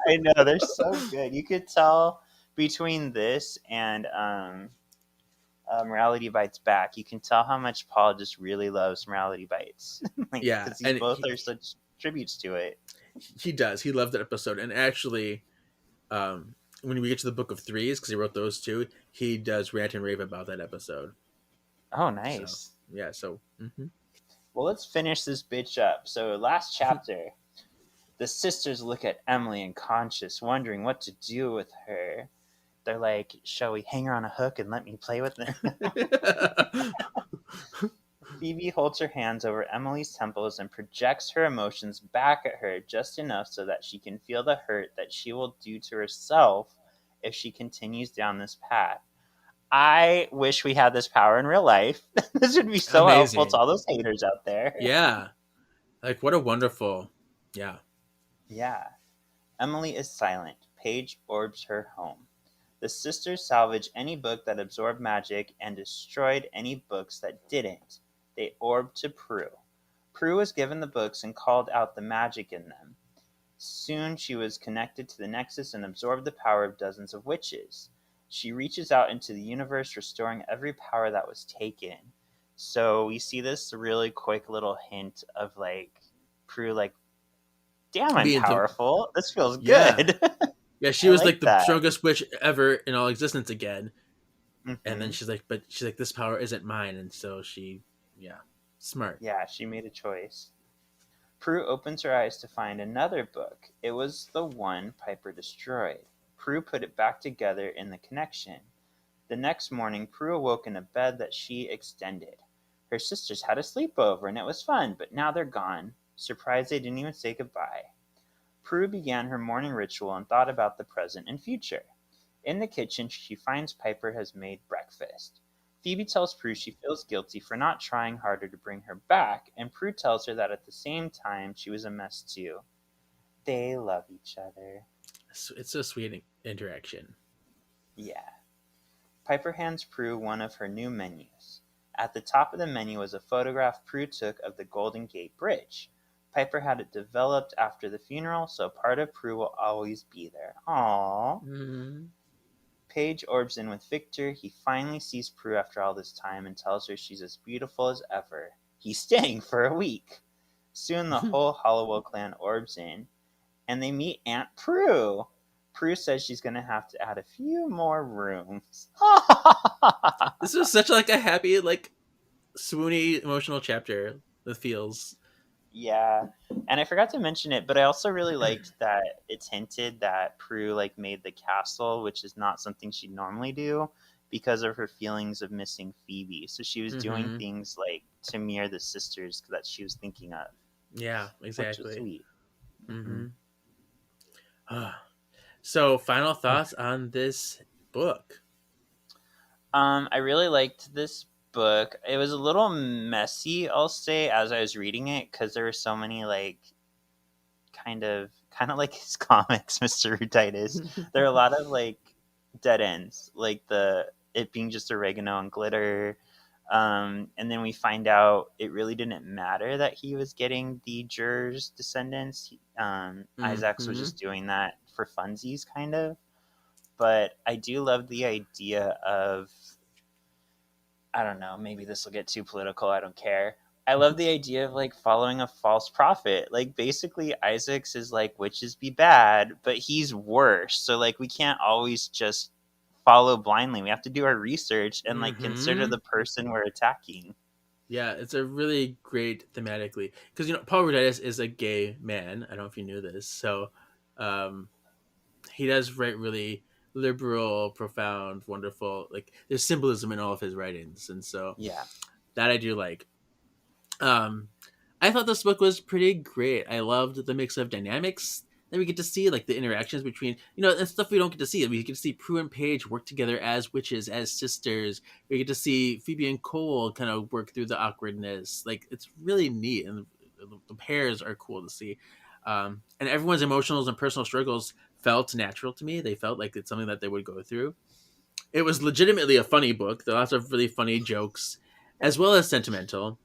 I know, they're so good. You could tell between this and Morality Bites Back, you can tell how much Paul just really loves Morality Bites. Like, yeah, because these both are such tributes to it. He does. He loved that episode, and actually, when we get to the Book of Threes, because he wrote those 2, he does rant and rave about that episode. Oh, nice. Well, let's finish this bitch up. So, last chapter, the sisters look at Emily unconscious, wondering what to do with her. They're like, shall we hang her on a hook and let me play with her? Phoebe holds her hands over Emily's temples and projects her emotions back at her just enough so that she can feel the hurt that she will do to herself if she continues down this path. I wish we had this power in real life. This would be so helpful to Amazing. all those haters out there. Yeah. Like, what a wonderful. Yeah. Yeah. Emily is silent. Paige orbs her home. The sisters salvage any book that absorbed magic and destroyed any books that didn't. They orbed to Prue. Prue was given the books and called out the magic in them. Soon she was connected to the Nexus and absorbed the power of dozens of witches. She reaches out into the universe, restoring every power that was taken. So we see this really quick little hint of like Prue like, damn, I'm Being the powerful. This feels yeah. good. Yeah, she I was like like the that. strongest witch ever in all existence again. And then Mhm. she's like, this power isn't mine, and so she, yeah, smart. Yeah, she made a choice. Prue opens her eyes to find another book. It was the one Piper destroyed. Prue put it back together in the connection. The next morning, Prue awoke in a bed that she extended. Her sisters had a sleepover and it was fun, but now they're gone. Surprised they didn't even say goodbye. Prue began her morning ritual and thought about the present and future. In the kitchen, she finds Piper has made breakfast. Phoebe tells Prue she feels guilty for not trying harder to bring her back, and Prue tells her that at the same time she was a mess too. They love each other. It's a sweet interaction. Yeah. Piper hands Prue one of her new menus. At the top of the menu was a photograph Prue took of the Golden Gate Bridge. Piper had it developed after the funeral, so part of Prue will always be there. Aww. Mm-hmm. Paige orbs in with Victor. He finally sees Prue after all this time and tells her she's as beautiful as ever. He's staying for a week. Soon the whole Hollowell clan orbs in, and they meet Aunt Prue. Prue says she's going to have to add a few more rooms. This was such like a happy, like swoony, emotional chapter. The feels. Yeah, and I forgot to mention it, but I also really liked that it's hinted that Prue like made the castle, which is not something she'd normally do because of her feelings of missing Phoebe. So she was doing Mm-hmm. things like to mirror the sisters that she was thinking of, Yeah, which was exactly. sweet. Mm-hmm. So, final thoughts on this book? I really liked this book. It was a little messy, I'll say, as I was reading it, because there were so many like kind of like his comics, Mr. Rutitis. There are a lot of like dead ends, like the it being just oregano and glitter. And then we find out it really didn't matter that he was getting the jurors' descendants. Isaacs was Mm-hmm. just doing that for funsies, kind of. But I do love the idea of, I don't know, maybe this will get too political, I don't care. I love the idea of like following a false prophet. Like basically Isaacs is like witches be bad, but he's worse. So like we can't always just follow blindly. We have to do our research and like consider Mm-hmm. the person we're attacking. Yeah, it's a really great thematically because Paul Ruditis is a gay man. I don't know if you knew this. So, um, he does write really liberal, profound, wonderful. Like there's symbolism in all of his writings, and so Yeah. that I do like. Um, I thought this book was pretty great. I loved the mix of dynamics that we get to see, like the interactions between, and stuff we don't get to see. We get to see Prue and Paige work together as witches, as sisters. We get to see Phoebe and Cole kind of work through the awkwardness. Like it's really neat, and the pairs are cool to see. And everyone's emotional and personal struggles felt natural to me. They felt like it's something that they would go through. It was legitimately a funny book. There are lots of really funny jokes, as well as sentimental.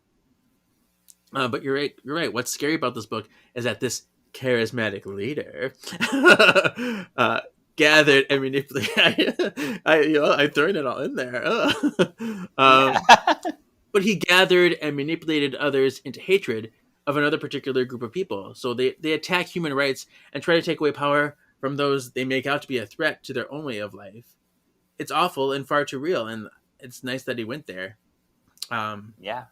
But you're right. You're right. What's scary about this book is that this charismatic leader gathered and manipulated. I'm throwing it all in there. Yeah. But he gathered and manipulated others into hatred of another particular group of people. So they attack human rights and try to take away power from those they make out to be a threat to their own way of life. It's awful and far too real, and it's nice that he went there. Yeah.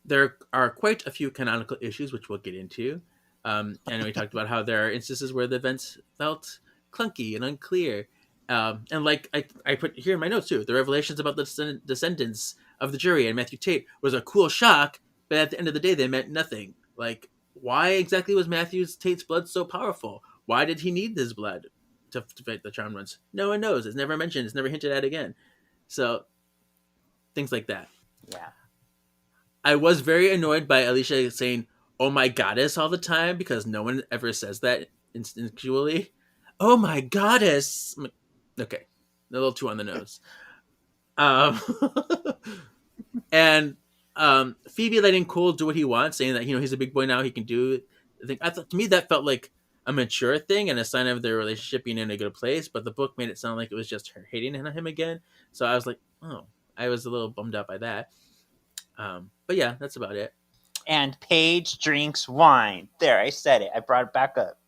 There are quite a few canonical issues, which we'll get into. And we talked about how there are instances where the events felt clunky and unclear. And like I put here in my notes too, the revelations about the descendants of the jury and Matthew Tate was a cool shock, but at the end of the day, they meant nothing. Like, why exactly was Matthew Tate's blood so powerful? Why did he need this blood to fight the charmed ones? No one knows. It's never mentioned. It's never hinted at again. So, things like that. Yeah. I was very annoyed by Alicia saying, "Oh my goddess" all the time, because no one ever says that instinctually. Oh my goddess. Okay. A little too on the nose. Um, and Phoebe letting Cole do what he wants, saying that he's a big boy now, he can do the thing. I thought, to me, that felt like a mature thing and a sign of their relationship being in a good place. But the book made it sound like it was just her hating him again. So I was like, oh, I was a little bummed out by that. But yeah, that's about it. And Paige drinks wine. There, I said it. I brought it back up.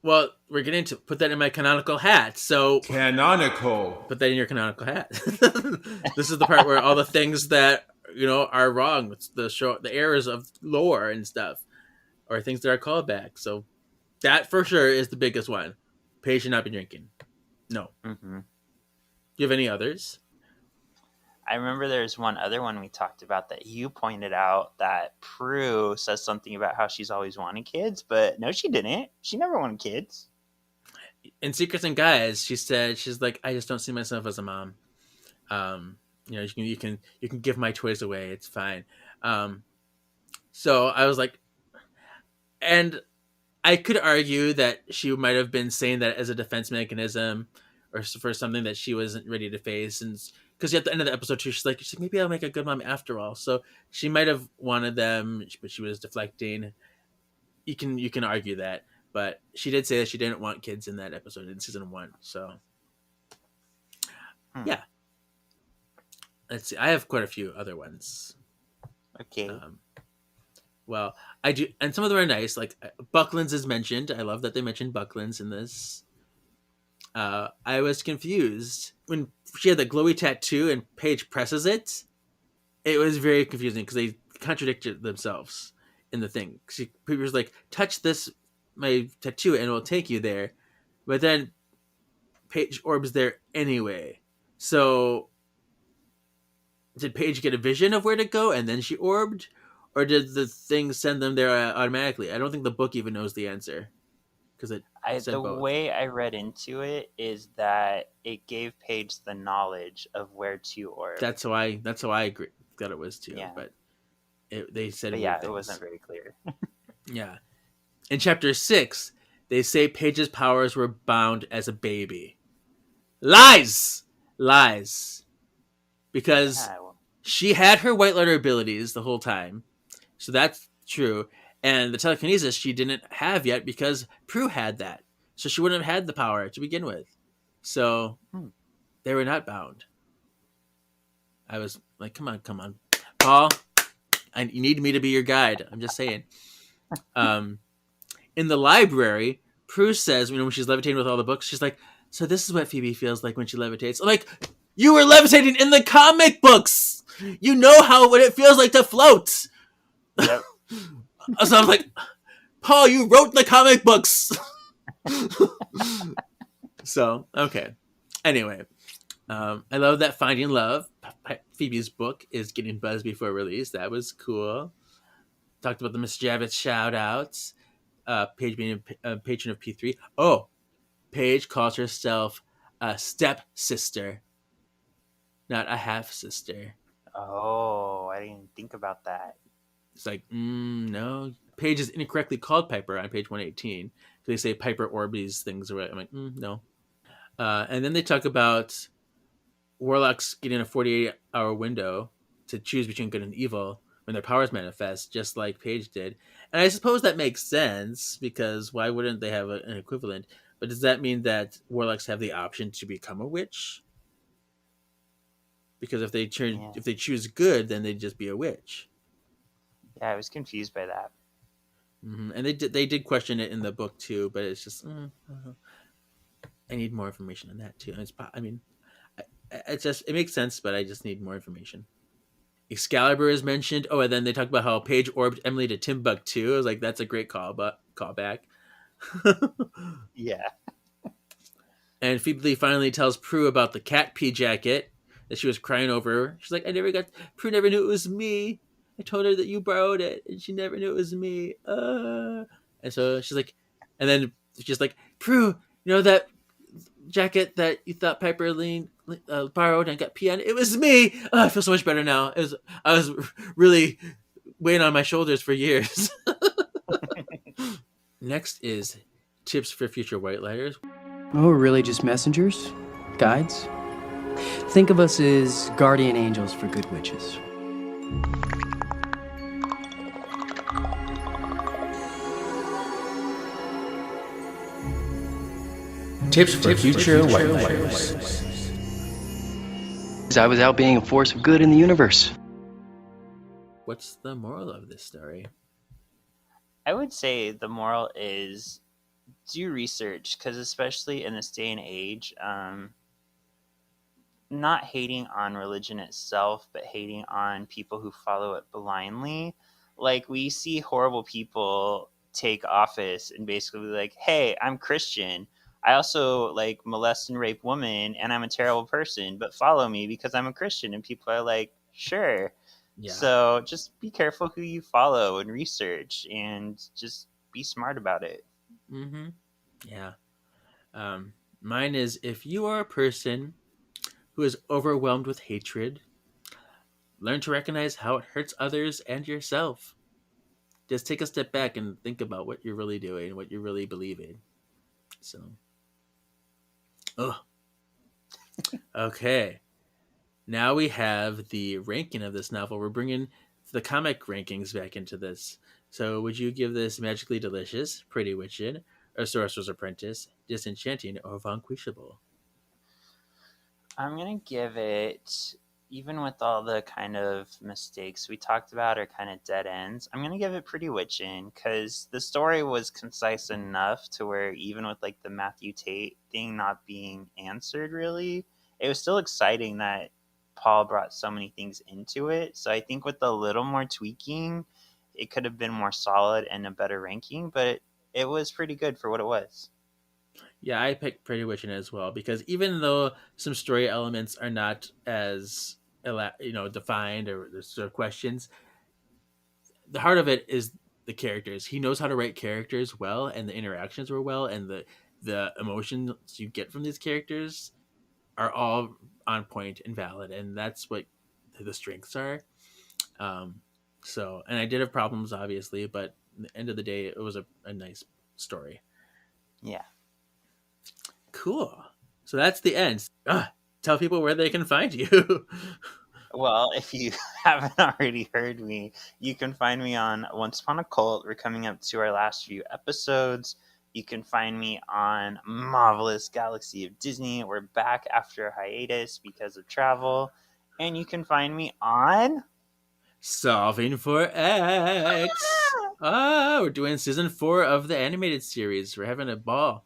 Well, we're getting to put that in my canonical hat. So Canonical. put that in your canonical hat. This is the part where all the things that are wrong, the errors of lore and stuff, or things that are called back. So that for sure is the biggest one. Paige should not be drinking. No. Mm-hmm. Do you have any others? I remember there's one other one we talked about that you pointed out, that Prue says something about how she's always wanted kids, but no, she didn't. She never wanted kids. In Secrets and Guys, she said, she's like, I just don't see myself as a mom. You can give my toys away. It's fine. So I was like, and I could argue that she might have been saying that as a defense mechanism, or for something that she wasn't ready to face, and because at the end of the episode too, she's like, maybe I'll make a good mom after all. So she might have wanted them, but she was deflecting. You can argue that, but she did say that she didn't want kids in that episode in season 1. So yeah, let's see. I have quite a few other ones. Okay. Well, I do, and some of them are nice. Like Bucklands is mentioned. I love that they mentioned Bucklands in this. I was confused when she had the glowy tattoo and Paige presses it. It was very confusing because they contradicted themselves in the thing. People was like, touch this, my tattoo, and it will take you there. But then Paige orbs there anyway. So did Paige get a vision of where to go and then she orbed? Or did the thing send them there automatically? I don't think the book even knows the answer. Because the both. way I read into it is that it gave Paige the knowledge of where to orb. That's how I agree that it was too. Yeah. But they said it wasn't very clear. Yeah. In chapter 6, they say Paige's powers were bound as a baby. Lies! Because she had her white letter abilities the whole time. So that's true. And the telekinesis she didn't have yet because Prue had that. So she wouldn't have had the power to begin with. So they were not bound. I was like, come on. Paul, you need me to be your guide. I'm just saying. In the library, Prue says, when she's levitating with all the books, she's like, so this is what Phoebe feels like when she levitates. I'm like, you were levitating in the comic books! You know what it feels like to float! Yep. So I was like, Paul, you wrote the comic books! So, okay. Anyway, I love that Finding Love, Phoebe's book, is getting buzz before release. That was cool. Talked about the Miss Javits shout-outs. Paige being a patron of P3. Oh, Paige calls herself a step-sister, not a half-sister. Oh, I didn't think about that. It's like, no. Paige is incorrectly called Piper on page 118. They say Piper Orby's things. I'm like, no. And then they talk about warlocks getting a 48-hour window to choose between good and evil when their powers manifest, just like Paige did. And I suppose that makes sense, because why wouldn't they have an equivalent? But does that mean that warlocks have the option to become a witch? Because if they choose good, then they'd just be a witch. Yeah, I was confused by that. Mm-hmm. And they did question it in the book too, but it's just I need more information on that too. It makes sense, but I just need more information. Excalibur is mentioned. Oh, and then they talk about how Paige orbed Emily to Timbuktu. I was like, that's a great callback. Yeah. And Phoebe finally tells Prue about the cat pee jacket that she was crying over. She's like, Prue never knew it was me. I told her that you borrowed it, and she never knew it was me. And so she's like, and then she's like, Prue, you know that jacket that you thought Piper borrowed and got pee on? It was me. Oh, I feel so much better now. I was really weighing on my shoulders for years. Next is tips for future white lighters. Oh, we're really just messengers? Guides? Think of us as guardian angels for good witches. Tips for future white lighters. I was out being a force of good in the universe. What's the moral of this story? I would say the moral is do research, because especially in this day and age, not hating on religion itself, but hating on people who follow it blindly. Like, we see horrible people take office and basically be like, hey, I'm Christian. I also like molest and rape women, and I'm a terrible person, but follow me because I'm a Christian. And people are like, sure. Yeah. So just be careful who you follow and research, and just be smart about it. Mm-hmm. Yeah. Mine is, if you are a person who is overwhelmed with hatred, learn to recognize how it hurts others and yourself. Just take a step back and think about what you're really doing, what you're really believing. So, okay. Now we have the ranking of this novel. We're bringing the comic rankings back into this. So, would you give this Magically Delicious, Pretty Witched, or Sorcerer's Apprentice, Disenchanting, or Vanquishable? I'm going to give it, even with all the kind of mistakes we talked about or kind of dead ends, I'm going to give it Pretty Witching, because the story was concise enough to where even with like the Matthew Tate thing not being answered really, it was still exciting that Paul brought so many things into it. So I think with a little more tweaking, it could have been more solid and a better ranking, but it was pretty good for what it was. Yeah, I picked Pretty Witching as well, because even though some story elements are not as defined, or there's sort of questions, the heart of it is the characters. He knows how to write characters well, and the interactions were well, and the emotions you get from these characters are all on point and valid, and that's what the strengths are. And I did have problems, obviously, but at the end of the day, it was a nice story. Yeah. Cool. So that's the end. Tell people where they can find you. Well, if you haven't already heard me, you can find me on Once Upon a Cult. We're coming up to our last few episodes. You can find me on Marvelous Galaxy of Disney. We're back after a hiatus because of travel. And you can find me on Solving for X. We're doing season 4 of the animated series. We're having a ball.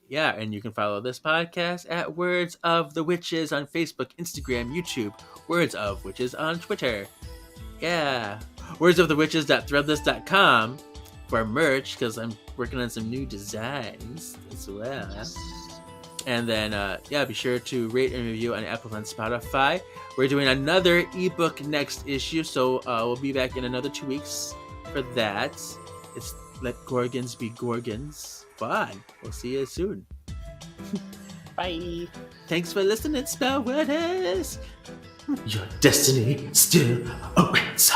Yeah, and you can follow this podcast at Words of the Witches on Facebook, Instagram, YouTube. Words of Witches on Twitter. Yeah. Wordsofthewitches.threadless.com for merch, because I'm working on some new designs as well. Yes. And then, be sure to rate and review on Apple and Spotify. We're doing another ebook next issue, so we'll be back in another 2 weeks for that. It's Let Gorgons Be Gorgons. Fun. We'll see you soon. Bye. Thanks for listening, Spellworders. Your destiny still awaits.